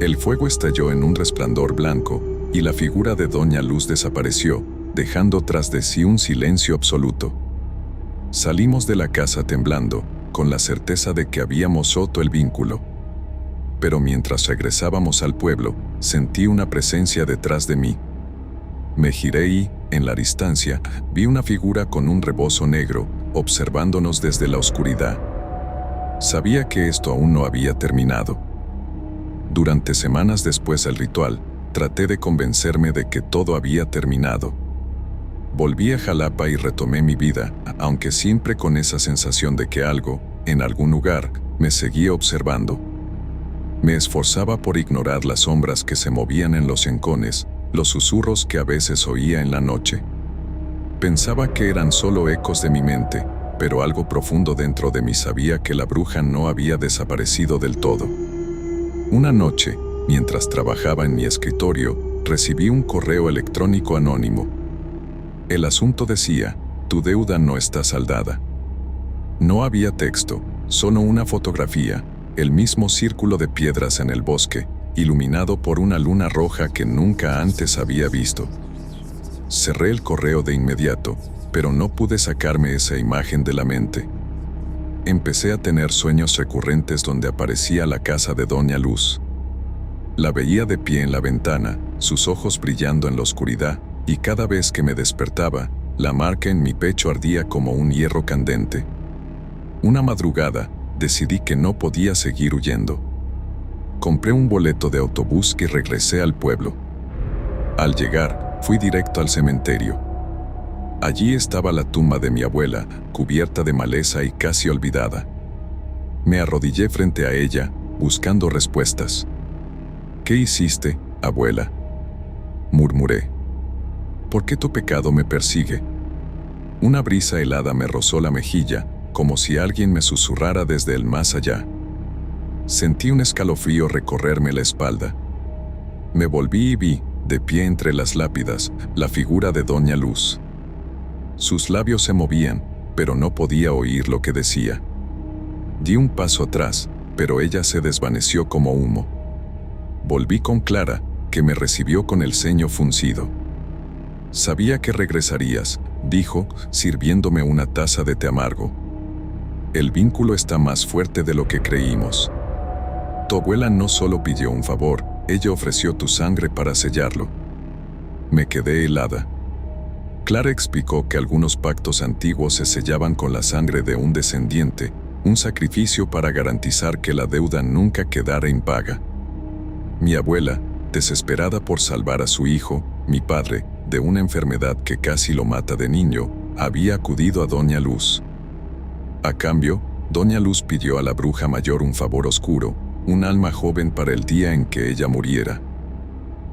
El fuego estalló en un resplandor blanco, y la figura de Doña Luz desapareció, dejando tras de sí un silencio absoluto. Salimos de la casa temblando, con la certeza de que habíamos roto el vínculo. Pero mientras regresábamos al pueblo, sentí una presencia detrás de mí. Me giré y, en la distancia, vi una figura con un rebozo negro, observándonos desde la oscuridad. Sabía que esto aún no había terminado. Durante semanas después del ritual, traté de convencerme de que todo había terminado. Volví a Jalapa y retomé mi vida, aunque siempre con esa sensación de que algo, en algún lugar, me seguía observando. Me esforzaba por ignorar las sombras que se movían en los rincones, los susurros que a veces oía en la noche. Pensaba que eran solo ecos de mi mente, pero algo profundo dentro de mí sabía que la bruja no había desaparecido del todo. Una noche, mientras trabajaba en mi escritorio, recibí un correo electrónico anónimo. El asunto decía: tu deuda no está saldada. No había texto, solo una fotografía, el mismo círculo de piedras en el bosque, iluminado por una luna roja que nunca antes había visto. Cerré el correo de inmediato, pero no pude sacarme esa imagen de la mente. Empecé a tener sueños recurrentes donde aparecía la casa de Doña Luz. La veía de pie en la ventana, sus ojos brillando en la oscuridad, y cada vez que me despertaba, la marca en mi pecho ardía como un hierro candente. Una madrugada, decidí que no podía seguir huyendo. Compré un boleto de autobús y regresé al pueblo. Al llegar, fui directo al cementerio. Allí estaba la tumba de mi abuela, cubierta de maleza y casi olvidada. Me arrodillé frente a ella, buscando respuestas. «¿Qué hiciste, abuela?», murmuré. «¿Por qué tu pecado me persigue?». Una brisa helada me rozó la mejilla, como si alguien me susurrara desde el más allá. Sentí un escalofrío recorrerme la espalda. Me volví y vi, de pie entre las lápidas, la figura de Doña Luz. Sus labios se movían, pero no podía oír lo que decía. Di un paso atrás, pero ella se desvaneció como humo. Volví con Clara, que me recibió con el ceño fruncido. «Sabía que regresarías», dijo, sirviéndome una taza de té amargo. El vínculo está más fuerte de lo que creímos. Tu abuela no solo pidió un favor, ella ofreció tu sangre para sellarlo. Me quedé helada. Clara explicó que algunos pactos antiguos se sellaban con la sangre de un descendiente, un sacrificio para garantizar que la deuda nunca quedara impaga. Mi abuela, desesperada por salvar a su hijo, mi padre, de una enfermedad que casi lo mata de niño, había acudido a Doña Luz. A cambio, Doña Luz pidió a la bruja mayor un favor oscuro, un alma joven para el día en que ella muriera.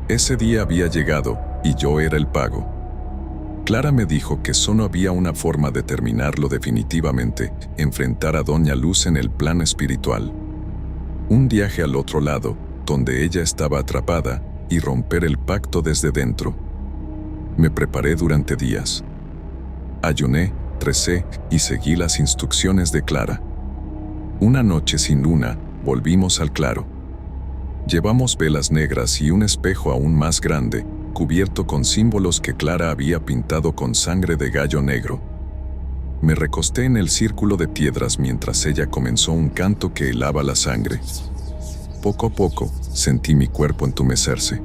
Ese día había llegado, y yo era el pago. Clara me dijo que solo había una forma de terminarlo definitivamente, enfrentar a Doña Luz en el plano espiritual. Un viaje al otro lado, donde ella estaba atrapada, y romper el pacto desde dentro. Me preparé durante días. Ayuné, recé y seguí las instrucciones de Clara. Una noche sin luna, volvimos al claro. Llevamos velas negras y un espejo aún más grande, cubierto con símbolos que Clara había pintado con sangre de gallo negro. Me recosté en el círculo de piedras mientras ella comenzó un canto que helaba la sangre. Poco a poco, sentí mi cuerpo entumecerse.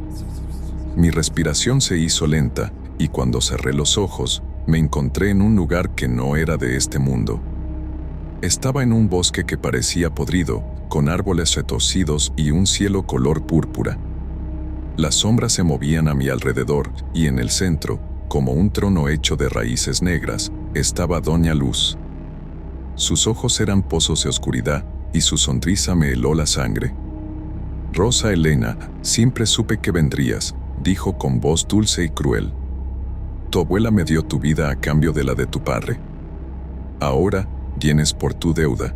Mi respiración se hizo lenta, y cuando cerré los ojos, me encontré en un lugar que no era de este mundo. Estaba en un bosque que parecía podrido, con árboles retorcidos y un cielo color púrpura. Las sombras se movían a mi alrededor, y en el centro, como un trono hecho de raíces negras, estaba Doña Luz. Sus ojos eran pozos de oscuridad, y su sonrisa me heló la sangre. Rosa Elena, siempre supe que vendrías, dijo con voz dulce y cruel. Tu abuela me dio tu vida a cambio de la de tu padre. Ahora, vienes por tu deuda.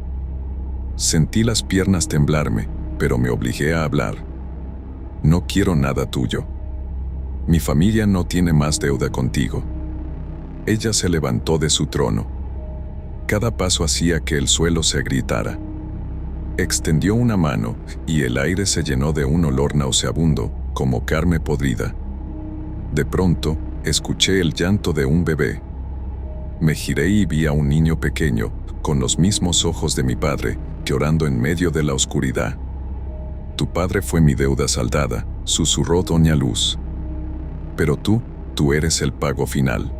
Sentí las piernas temblarme, pero me obligué a hablar. No quiero nada tuyo. Mi familia no tiene más deuda contigo. Ella se levantó de su trono. Cada paso hacía que el suelo se agrietara. Extendió una mano, y el aire se llenó de un olor nauseabundo, como carne podrida. De pronto, escuché el llanto de un bebé. Me giré y vi a un niño pequeño, con los mismos ojos de mi padre, llorando en medio de la oscuridad. Tu padre fue mi deuda saldada, susurró Doña Luz. Pero tú eres el pago final.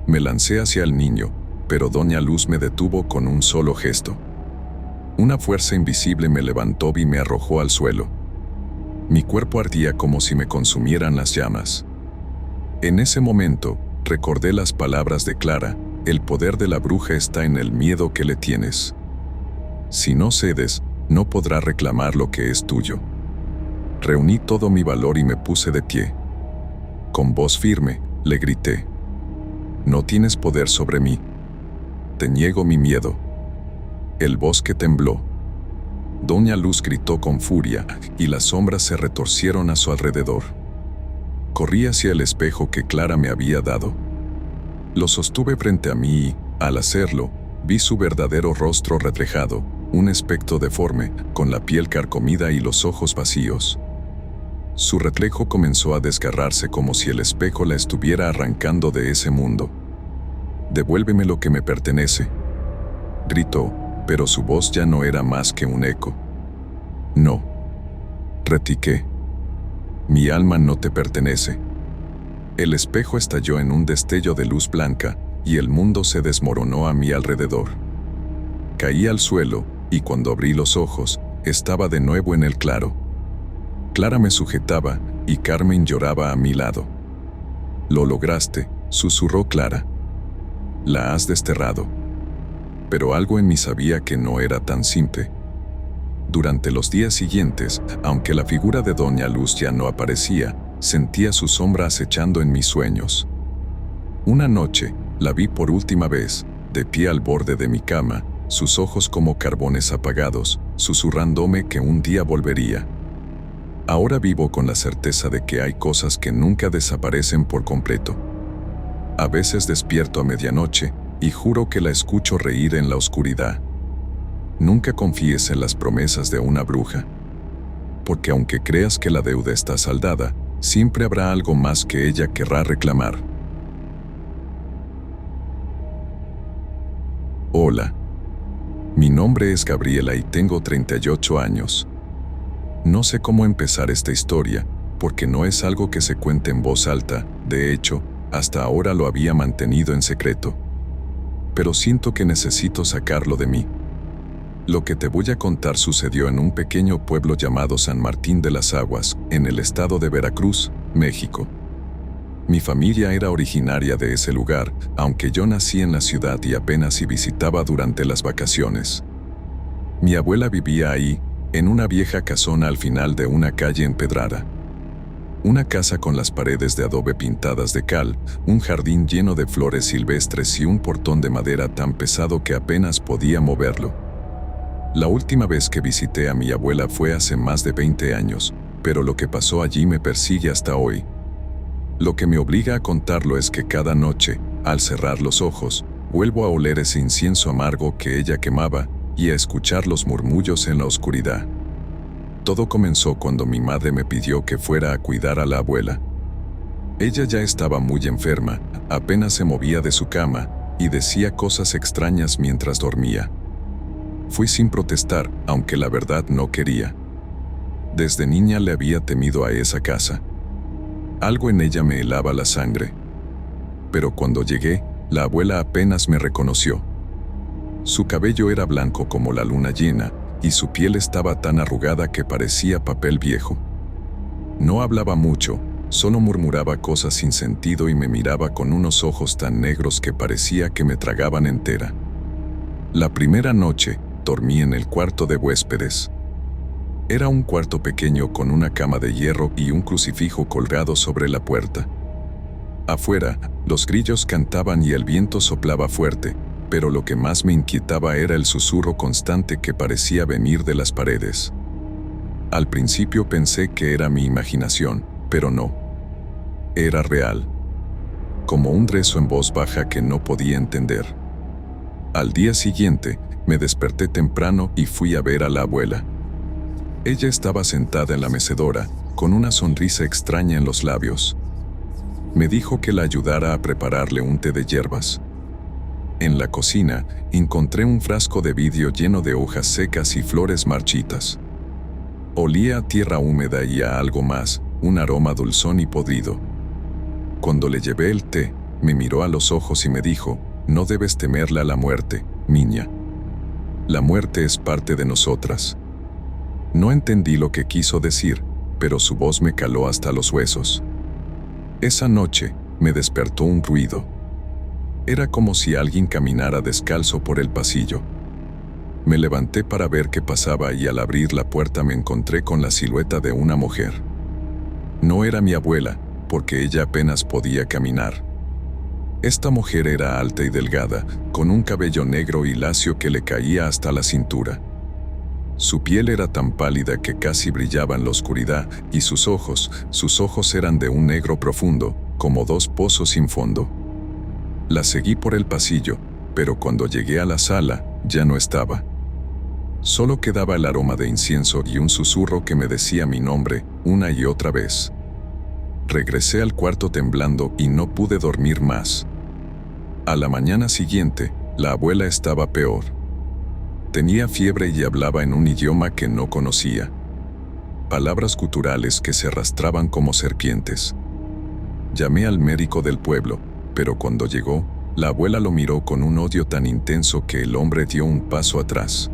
Me lancé hacia el niño, pero Doña Luz me detuvo con un solo gesto. Una fuerza invisible me levantó y me arrojó al suelo. Mi cuerpo ardía como si me consumieran las llamas. En ese momento, recordé las palabras de Clara: el poder de la bruja está en el miedo que le tienes. Si no cedes, no podrá reclamar lo que es tuyo. Reuní todo mi valor y me puse de pie. Con voz firme, le grité: no tienes poder sobre mí. Te niego mi miedo. El bosque tembló. Doña Luz gritó con furia, y las sombras se retorcieron a su alrededor. Corrí hacia el espejo que Clara me había dado. Lo sostuve frente a mí y, al hacerlo, vi su verdadero rostro retrejado, un espectro deforme, con la piel carcomida y los ojos vacíos. Su reflejo comenzó a desgarrarse como si el espejo la estuviera arrancando de ese mundo. «Devuélveme lo que me pertenece», gritó, pero su voz ya no era más que un eco. «No», repliqué. «Mi alma no te pertenece». El espejo estalló en un destello de luz blanca, y el mundo se desmoronó a mi alrededor. Caí al suelo, y cuando abrí los ojos, estaba de nuevo en el claro. Clara me sujetaba, y Carmen lloraba a mi lado. «Lo lograste», susurró Clara. «La has desterrado». Pero algo en mí sabía que no era tan simple. Durante los días siguientes, aunque la figura de Doña Luz ya no aparecía, sentía su sombra acechando en mis sueños. Una noche, la vi por última vez, de pie al borde de mi cama, sus ojos como carbones apagados, susurrándome que un día volvería. Ahora vivo con la certeza de que hay cosas que nunca desaparecen por completo. A veces despierto a medianoche, y juro que la escucho reír en la oscuridad. Nunca confíes en las promesas de una bruja. Porque aunque creas que la deuda está saldada, siempre habrá algo más que ella querrá reclamar. Hola. Mi nombre es Gabriela y tengo 38 años. No sé cómo empezar esta historia, porque no es algo que se cuente en voz alta, de hecho, hasta ahora lo había mantenido en secreto. Pero siento que necesito sacarlo de mí. Lo que te voy a contar sucedió en un pequeño pueblo llamado San Martín de las Aguas, en el estado de Veracruz, México. Mi familia era originaria de ese lugar, aunque yo nací en la ciudad y apenas si visitaba durante las vacaciones. Mi abuela vivía ahí, en una vieja casona al final de una calle empedrada. Una casa con las paredes de adobe pintadas de cal, un jardín lleno de flores silvestres y un portón de madera tan pesado que apenas podía moverlo. La última vez que visité a mi abuela fue hace más de 20 años, pero lo que pasó allí me persigue hasta hoy. Lo que me obliga a contarlo es que cada noche, al cerrar los ojos, vuelvo a oler ese incienso amargo que ella quemaba y a escuchar los murmullos en la oscuridad. Todo comenzó cuando mi madre me pidió que fuera a cuidar a la abuela. Ella ya estaba muy enferma, apenas se movía de su cama y decía cosas extrañas mientras dormía. Fui sin protestar, aunque la verdad no quería. Desde niña le había temido a esa casa. Algo en ella me helaba la sangre. Pero cuando llegué, la abuela apenas me reconoció. Su cabello era blanco como la luna llena, y su piel estaba tan arrugada que parecía papel viejo. No hablaba mucho, solo murmuraba cosas sin sentido y me miraba con unos ojos tan negros que parecía que me tragaban entera. La primera noche, dormí en el cuarto de huéspedes. Era un cuarto pequeño con una cama de hierro y un crucifijo colgado sobre la puerta. Afuera, los grillos cantaban y el viento soplaba fuerte, pero lo que más me inquietaba era el susurro constante que parecía venir de las paredes. Al principio pensé que era mi imaginación, pero no. Era real. Como un rezo en voz baja que no podía entender. Al día siguiente, me desperté temprano y fui a ver a la abuela. Ella estaba sentada en la mecedora, con una sonrisa extraña en los labios. Me dijo que la ayudara a prepararle un té de hierbas. En la cocina, encontré un frasco de vidrio lleno de hojas secas y flores marchitas. Olía a tierra húmeda y a algo más, un aroma dulzón y podrido. Cuando le llevé el té, me miró a los ojos y me dijo: «No debes temerle a la muerte, niña. La muerte es parte de nosotras». No entendí lo que quiso decir, pero su voz me caló hasta los huesos. Esa noche, me despertó un ruido. Era como si alguien caminara descalzo por el pasillo. Me levanté para ver qué pasaba y al abrir la puerta me encontré con la silueta de una mujer. No era mi abuela, porque ella apenas podía caminar. Esta mujer era alta y delgada, con un cabello negro y lacio que le caía hasta la cintura. Su piel era tan pálida que casi brillaba en la oscuridad y sus ojos eran de un negro profundo, como dos pozos sin fondo. La seguí por el pasillo, pero cuando llegué a la sala, ya no estaba. Solo quedaba el aroma de incienso y un susurro que me decía mi nombre una y otra vez. Regresé al cuarto temblando y no pude dormir más. A la mañana siguiente, la abuela estaba peor. Tenía fiebre y hablaba en un idioma que no conocía. Palabras guturales que se arrastraban como serpientes. Llamé al médico del pueblo, pero cuando llegó, la abuela lo miró con un odio tan intenso que el hombre dio un paso atrás.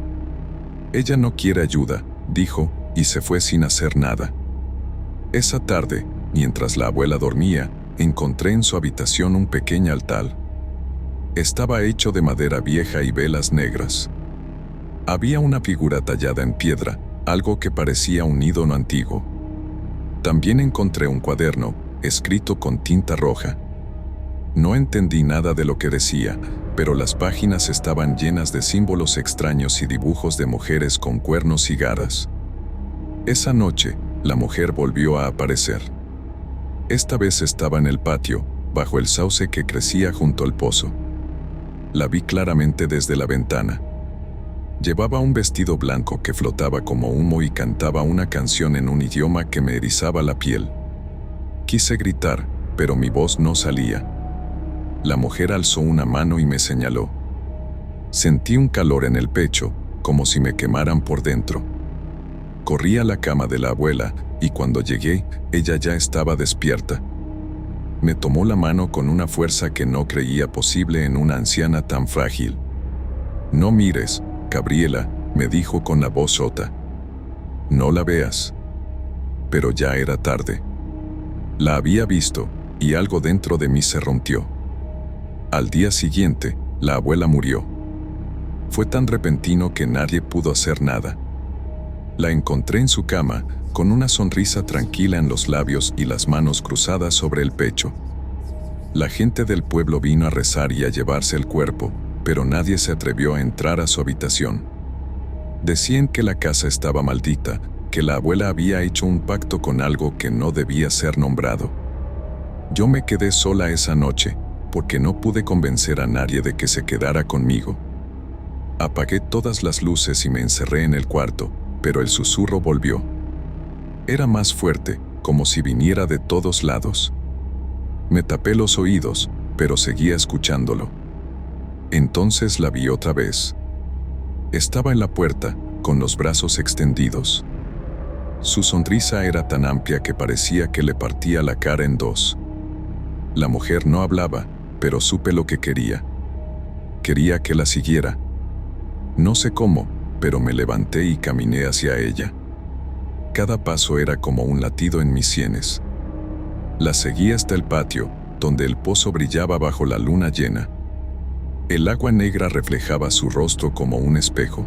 «Ella no quiere ayuda», dijo, y se fue sin hacer nada. Esa tarde, mientras la abuela dormía, encontré en su habitación un pequeño altar. Estaba hecho de madera vieja y velas negras. Había una figura tallada en piedra, algo que parecía un ídolo antiguo. También encontré un cuaderno, escrito con tinta roja. No entendí nada de lo que decía, pero las páginas estaban llenas de símbolos extraños y dibujos de mujeres con cuernos y garras. Esa noche, la mujer volvió a aparecer. Esta vez estaba en el patio, bajo el sauce que crecía junto al pozo. La vi claramente desde la ventana. Llevaba un vestido blanco que flotaba como humo y cantaba una canción en un idioma que me erizaba la piel. Quise gritar, pero mi voz no salía. La mujer alzó una mano y me señaló. Sentí un calor en el pecho, como si me quemaran por dentro. Corrí a la cama de la abuela, y cuando llegué, ella ya estaba despierta. Me tomó la mano con una fuerza que no creía posible en una anciana tan frágil. «No mires, Gabriela», me dijo con la voz rota. «No la veas». Pero ya era tarde. La había visto, y algo dentro de mí se rompió. Al día siguiente, la abuela murió. Fue tan repentino que nadie pudo hacer nada. La encontré en su cama, con una sonrisa tranquila en los labios y las manos cruzadas sobre el pecho. La gente del pueblo vino a rezar y a llevarse el cuerpo, pero nadie se atrevió a entrar a su habitación. Decían que la casa estaba maldita, que la abuela había hecho un pacto con algo que no debía ser nombrado. Yo me quedé sola esa noche, porque no pude convencer a nadie de que se quedara conmigo. Apagué todas las luces y me encerré en el cuarto, pero el susurro volvió. Era más fuerte, como si viniera de todos lados. Me tapé los oídos, pero seguía escuchándolo. Entonces la vi otra vez. Estaba en la puerta, con los brazos extendidos. Su sonrisa era tan amplia que parecía que le partía la cara en dos. La mujer no hablaba, pero supe lo que quería. Quería que la siguiera. No sé cómo, pero me levanté y caminé hacia ella. Cada paso era como un latido en mis sienes. La seguí hasta el patio, donde el pozo brillaba bajo la luna llena. El agua negra reflejaba su rostro como un espejo.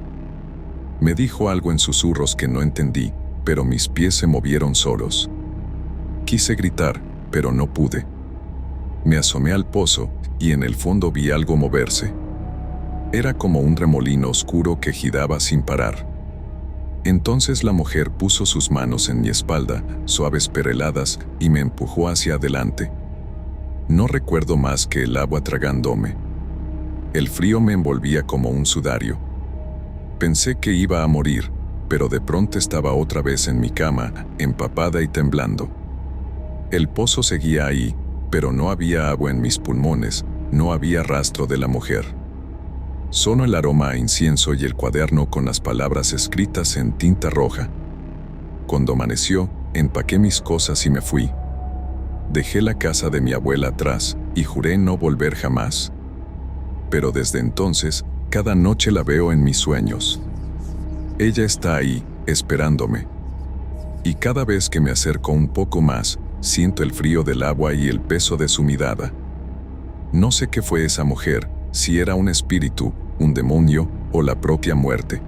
Me dijo algo en susurros que no entendí, pero mis pies se movieron solos. Quise gritar, pero no pude. Me asomé al pozo, y en el fondo vi algo moverse. Era como un remolino oscuro que giraba sin parar. Entonces la mujer puso sus manos en mi espalda, suaves pero heladas, y me empujó hacia adelante. No recuerdo más que el agua tragándome. El frío me envolvía como un sudario. Pensé que iba a morir, pero de pronto estaba otra vez en mi cama, empapada y temblando. El pozo seguía ahí, pero no había agua en mis pulmones, no había rastro de la mujer. Solo el aroma a incienso y el cuaderno con las palabras escritas en tinta roja. Cuando amaneció, empaqué mis cosas y me fui. Dejé la casa de mi abuela atrás y juré no volver jamás. Pero desde entonces, cada noche la veo en mis sueños. Ella está ahí, esperándome. Y cada vez que me acerco un poco más, siento el frío del agua y el peso de su mirada. No sé qué fue esa mujer, si era un espíritu, un demonio o la propia muerte.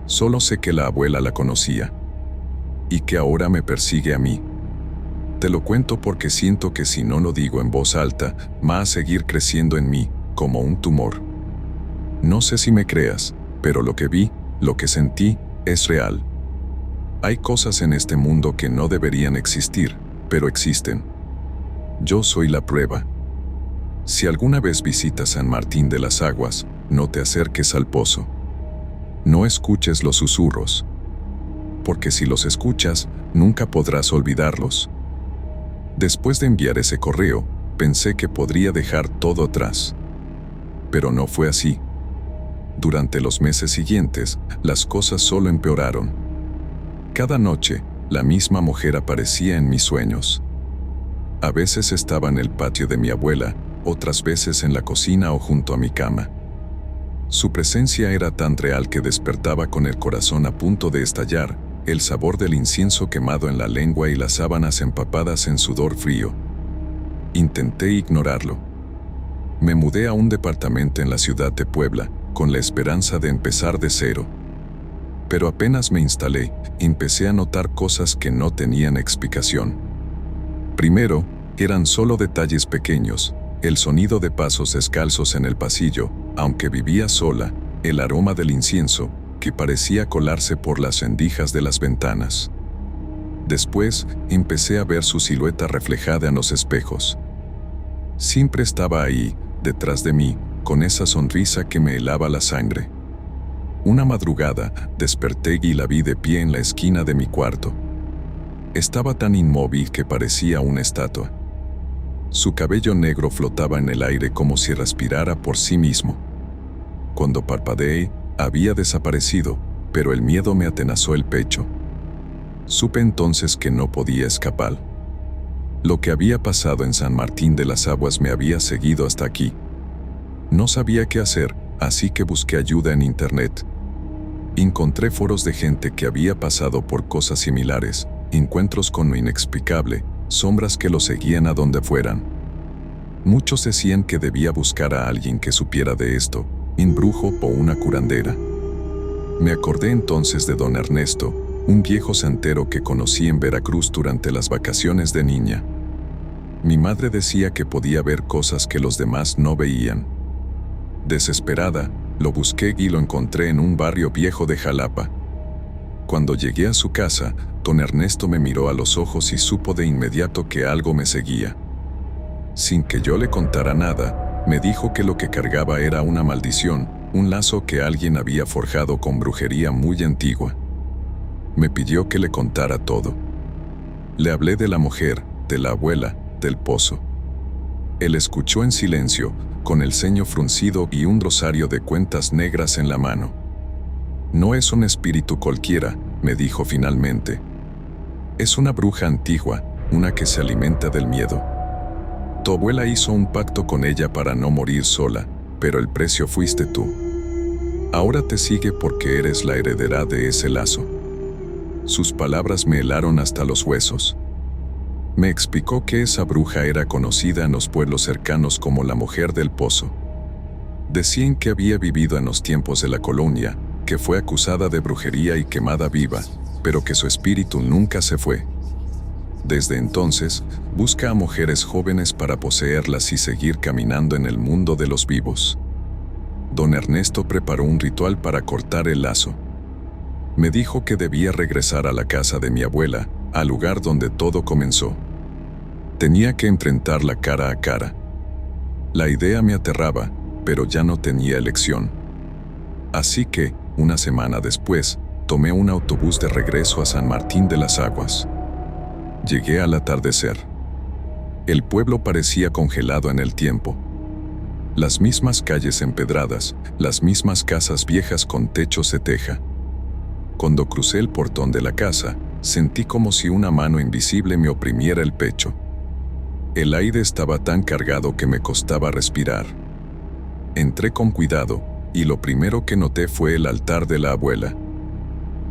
Solo sé que la abuela la conocía. Y que ahora me persigue a mí. Te lo cuento porque siento que si no lo digo en voz alta, va a seguir creciendo en mí, como un tumor. No sé si me creas, pero lo que vi, lo que sentí, es real. Hay cosas en este mundo que no deberían existir, pero existen. Yo soy la prueba. Si alguna vez visitas San Martín de las Aguas, no te acerques al pozo. No escuches los susurros. Porque si los escuchas, nunca podrás olvidarlos. Después de enviar ese correo, pensé que podría dejar todo atrás. Pero no fue así. Durante los meses siguientes, las cosas solo empeoraron. Cada noche, la misma mujer aparecía en mis sueños. A veces estaba en el patio de mi abuela, otras veces en la cocina o junto a mi cama. Su presencia era tan real que despertaba con el corazón a punto de estallar, el sabor del incienso quemado en la lengua y las sábanas empapadas en sudor frío. Intenté ignorarlo. Me mudé a un departamento en la ciudad de Puebla, con la esperanza de empezar de cero. Pero apenas me instalé, empecé a notar cosas que no tenían explicación. Primero, eran solo detalles pequeños, el sonido de pasos descalzos en el pasillo, aunque vivía sola, el aroma del incienso, que parecía colarse por las rendijas de las ventanas. Después, empecé a ver su silueta reflejada en los espejos. Siempre estaba ahí, detrás de mí, con esa sonrisa que me helaba la sangre. Una madrugada, desperté y la vi de pie en la esquina de mi cuarto. Estaba tan inmóvil que parecía una estatua. Su cabello negro flotaba en el aire como si respirara por sí mismo. Cuando parpadeé, había desaparecido, pero el miedo me atenazó el pecho. Supe entonces que no podía escapar. Lo que había pasado en San Martín de las Aguas me había seguido hasta aquí. No sabía qué hacer, así que busqué ayuda en internet. Encontré foros de gente que había pasado por cosas similares, encuentros con lo inexplicable, sombras que lo seguían a donde fueran. Muchos decían que debía buscar a alguien que supiera de esto, un brujo o una curandera. Me acordé entonces de don Ernesto, un viejo santero que conocí en Veracruz durante las vacaciones de niña. Mi madre decía que podía ver cosas que los demás no veían. Desesperada, lo busqué y lo encontré en un barrio viejo de Jalapa. Cuando llegué a su casa, don Ernesto me miró a los ojos y supo de inmediato que algo me seguía. Sin que yo le contara nada, me dijo que lo que cargaba era una maldición, un lazo que alguien había forjado con brujería muy antigua. Me pidió que le contara todo. Le hablé de la mujer, de la abuela, del pozo. Él escuchó en silencio, con el ceño fruncido y un rosario de cuentas negras en la mano. No es un espíritu cualquiera, me dijo finalmente. Es una bruja antigua, una que se alimenta del miedo. Tu abuela hizo un pacto con ella para no morir sola, pero el precio fuiste tú. Ahora te sigue porque eres la heredera de ese lazo. Sus palabras me helaron hasta los huesos. Me explicó que esa bruja era conocida en los pueblos cercanos como la mujer del pozo. Decían que había vivido en los tiempos de la colonia, que fue acusada de brujería y quemada viva, pero que su espíritu nunca se fue. Desde entonces, busca a mujeres jóvenes para poseerlas y seguir caminando en el mundo de los vivos. Don Ernesto preparó un ritual para cortar el lazo. Me dijo que debía regresar a la casa de mi abuela, al lugar donde todo comenzó. Tenía que enfrentarla cara a cara. La idea me aterraba, pero ya no tenía elección. Así que, una semana después, tomé un autobús de regreso a San Martín de las Aguas. Llegué al atardecer. El pueblo parecía congelado en el tiempo. Las mismas calles empedradas, las mismas casas viejas con techos de teja. Cuando crucé el portón de la casa, sentí como si una mano invisible me oprimiera el pecho. El aire estaba tan cargado que me costaba respirar. Entré con cuidado, y lo primero que noté fue el altar de la abuela.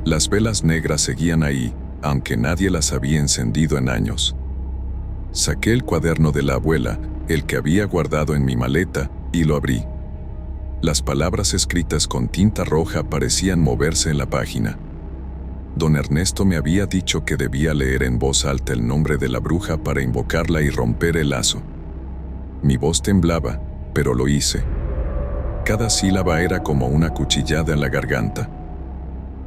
Las velas negras seguían ahí, aunque nadie las había encendido en años. Saqué el cuaderno de la abuela, el que había guardado en mi maleta, y lo abrí. Las palabras escritas con tinta roja parecían moverse en la página. Don Ernesto me había dicho que debía leer en voz alta el nombre de la bruja para invocarla y romper el lazo. Mi voz temblaba, pero lo hice. Cada sílaba era como una cuchillada en la garganta.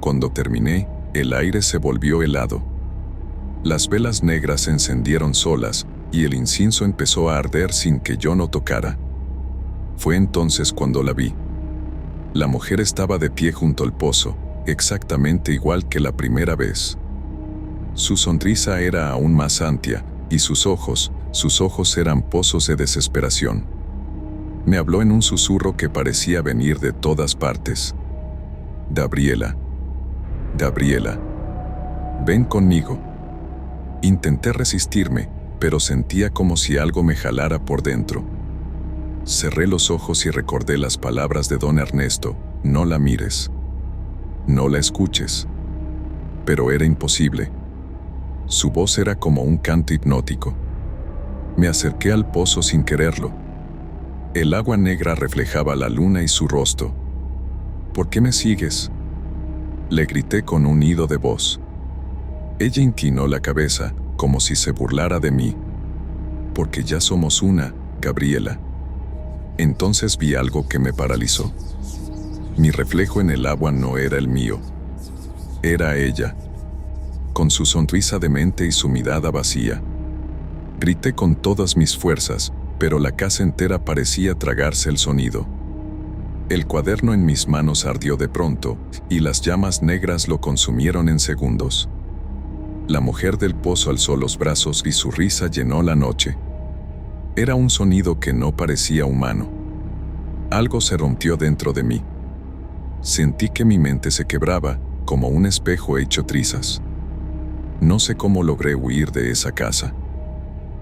Cuando terminé, el aire se volvió helado. Las velas negras se encendieron solas, y el incienso empezó a arder sin que yo no tocara. Fue entonces cuando la vi. La mujer estaba de pie junto al pozo, exactamente igual que la primera vez. Su sonrisa era aún más amplia, y sus ojos eran pozos de desesperación. Me habló en un susurro que parecía venir de todas partes. Gabriela, Gabriela, ven conmigo. Intenté resistirme, pero sentía como si algo me jalara por dentro. Cerré los ojos y recordé las palabras de don Ernesto: no la mires, no la escuches. Pero era imposible. Su voz era como un canto hipnótico. Me acerqué al pozo sin quererlo. El agua negra reflejaba la luna y su rostro. ¿Por qué me sigues?, le grité con un nido de voz. Ella inclinó la cabeza, como si se burlara de mí. Porque ya somos una, Gabriela. Entonces vi algo que me paralizó. Mi reflejo en el agua no era el mío. Era ella. Con su sonrisa demente y su mirada vacía. Grité con todas mis fuerzas, pero la casa entera parecía tragarse el sonido. El cuaderno en mis manos ardió de pronto, y las llamas negras lo consumieron en segundos. La mujer del pozo alzó los brazos y su risa llenó la noche. Era un sonido que no parecía humano. Algo se rompió dentro de mí. Sentí que mi mente se quebraba, como un espejo hecho trizas. No sé cómo logré huir de esa casa.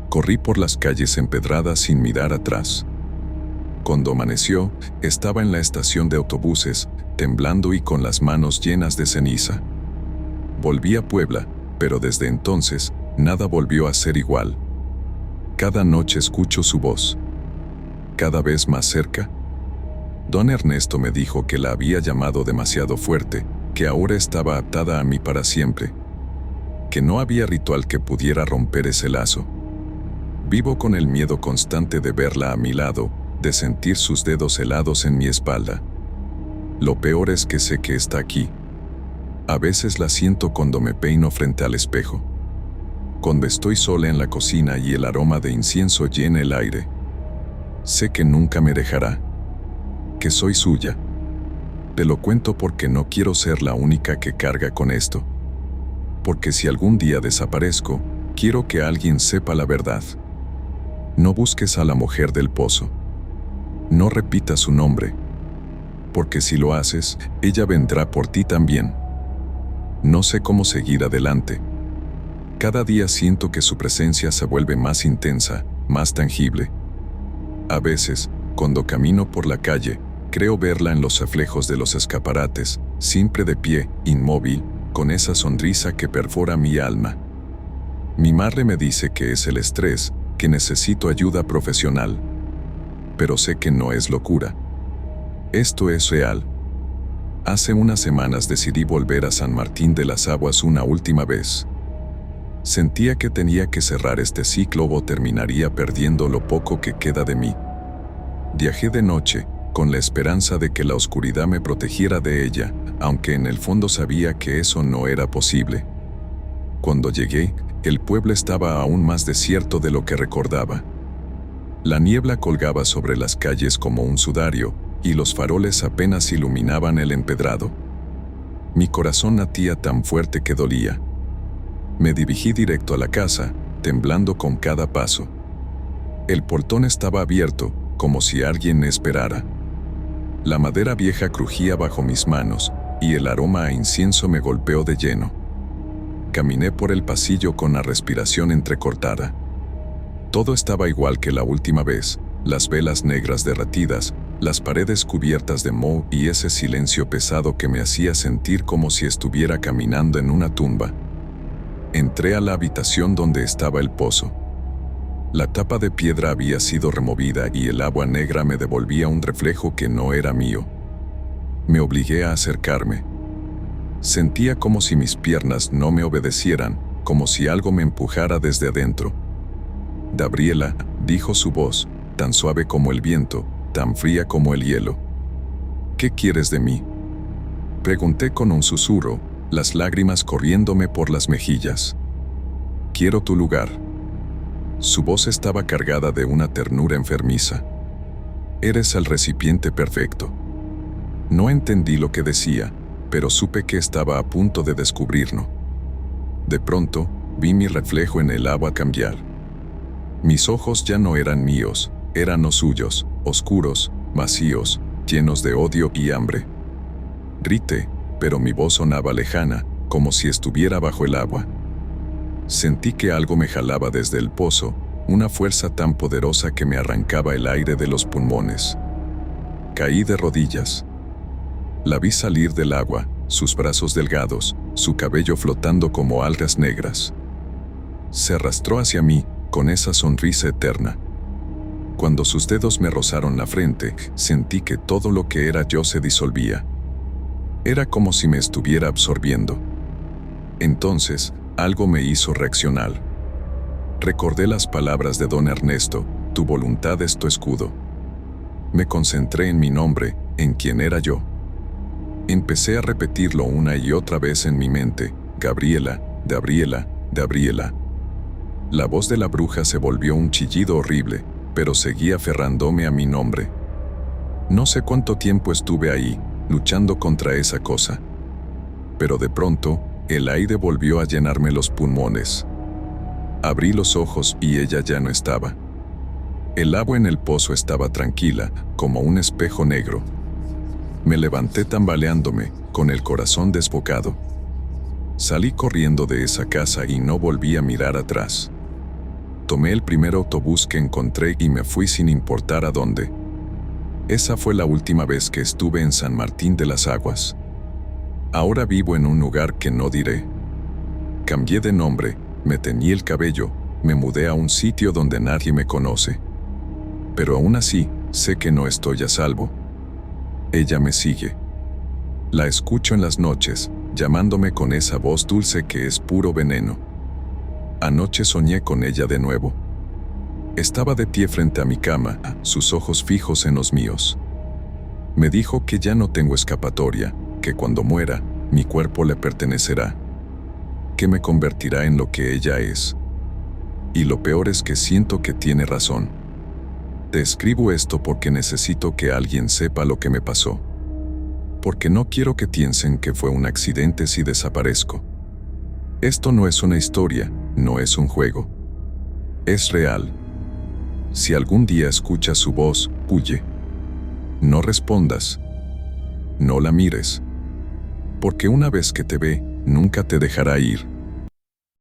Corrí por las calles empedradas sin mirar atrás. Cuando amaneció, estaba en la estación de autobuses, temblando y con las manos llenas de ceniza. Volví a Puebla, pero desde entonces, nada volvió a ser igual. Cada noche escucho su voz. Cada vez más cerca. Don Ernesto me dijo que la había llamado demasiado fuerte, que ahora estaba atada a mí para siempre. Que no había ritual que pudiera romper ese lazo. Vivo con el miedo constante de verla a mi lado, de sentir sus dedos helados en mi espalda. Lo peor es que sé que está aquí. A veces la siento cuando me peino frente al espejo. Cuando estoy sola en la cocina y el aroma de incienso llena el aire. Sé que nunca me dejará. Que soy suya. Te lo cuento porque no quiero ser la única que carga con esto. Porque si algún día desaparezco, quiero que alguien sepa la verdad. No busques a la mujer del pozo. No repitas su nombre. Porque si lo haces, ella vendrá por ti también. No sé cómo seguir adelante. Cada día siento que su presencia se vuelve más intensa, más tangible. A veces, cuando camino por la calle, creo verla en los reflejos de los escaparates, siempre de pie, inmóvil, con esa sonrisa que perfora mi alma. Mi madre me dice que es el estrés, que necesito ayuda profesional. Pero sé que no es locura. Esto es real. Hace unas semanas decidí volver a San Martín de las Aguas una última vez. Sentía que tenía que cerrar este ciclo o terminaría perdiendo lo poco que queda de mí. Viajé de noche, con la esperanza de que la oscuridad me protegiera de ella, aunque en el fondo sabía que eso no era posible. Cuando llegué, el pueblo estaba aún más desierto de lo que recordaba. La niebla colgaba sobre las calles como un sudario, y los faroles apenas iluminaban el empedrado. Mi corazón latía tan fuerte que dolía. Me dirigí directo a la casa, temblando con cada paso. El portón estaba abierto, como si alguien me esperara. La madera vieja crujía bajo mis manos, y el aroma a incienso me golpeó de lleno. Caminé por el pasillo con la respiración entrecortada. Todo estaba igual que la última vez, las velas negras derretidas, las paredes cubiertas de moho y ese silencio pesado que me hacía sentir como si estuviera caminando en una tumba. Entré a la habitación donde estaba el pozo. La tapa de piedra había sido removida y el agua negra me devolvía un reflejo que no era mío. Me obligué a acercarme. Sentía como si mis piernas no me obedecieran, como si algo me empujara desde adentro. «Gabriela», dijo su voz, tan suave como el viento, tan fría como el hielo. «¿Qué quieres de mí?», pregunté con un susurro, las lágrimas corriéndome por las mejillas. «Quiero tu lugar». Su voz estaba cargada de una ternura enfermiza. «Eres el recipiente perfecto». No entendí lo que decía, pero supe que estaba a punto de descubrirlo. De pronto, vi mi reflejo en el agua cambiar. Mis ojos ya no eran míos, eran los suyos, oscuros, vacíos, llenos de odio y hambre. Grité, pero mi voz sonaba lejana, como si estuviera bajo el agua. Sentí que algo me jalaba desde el pozo, una fuerza tan poderosa que me arrancaba el aire de los pulmones. Caí de rodillas. La vi salir del agua, sus brazos delgados, su cabello flotando como algas negras. Se arrastró hacia mí, con esa sonrisa eterna. Cuando sus dedos me rozaron la frente, sentí que todo lo que era yo se disolvía. Era como si me estuviera absorbiendo. Entonces, algo me hizo reaccionar. Recordé las palabras de don Ernesto: «Tu voluntad es tu escudo». Me concentré en mi nombre, en quién era yo. Empecé a repetirlo una y otra vez en mi mente: «Gabriela, Gabriela, Gabriela». La voz de la bruja se volvió un chillido horrible, pero seguía aferrándome a mi nombre. No sé cuánto tiempo estuve ahí, luchando contra esa cosa. Pero de pronto, el aire volvió a llenarme los pulmones. Abrí los ojos y ella ya no estaba. El agua en el pozo estaba tranquila, como un espejo negro. Me levanté tambaleándome, con el corazón desbocado. Salí corriendo de esa casa y no volví a mirar atrás. Tomé el primer autobús que encontré y me fui sin importar a dónde. Esa fue la última vez que estuve en San Martín de las Aguas. Ahora vivo en un lugar que no diré. Cambié de nombre, me teñí el cabello, me mudé a un sitio donde nadie me conoce. Pero aún así, sé que no estoy a salvo. Ella me sigue. La escucho en las noches, llamándome con esa voz dulce que es puro veneno. Anoche soñé con ella de nuevo. Estaba de pie frente a mi cama, sus ojos fijos en los míos. Me dijo que ya no tengo escapatoria, que cuando muera, mi cuerpo le pertenecerá, que me convertirá en lo que ella es. Y lo peor es que siento que tiene razón. Te escribo esto porque necesito que alguien sepa lo que me pasó. Porque no quiero que piensen que fue un accidente si desaparezco. Esto no es una historia, no es un juego. Es real. Si algún día escuchas su voz, huye. No respondas. No la mires. Porque una vez que te ve, nunca te dejará ir.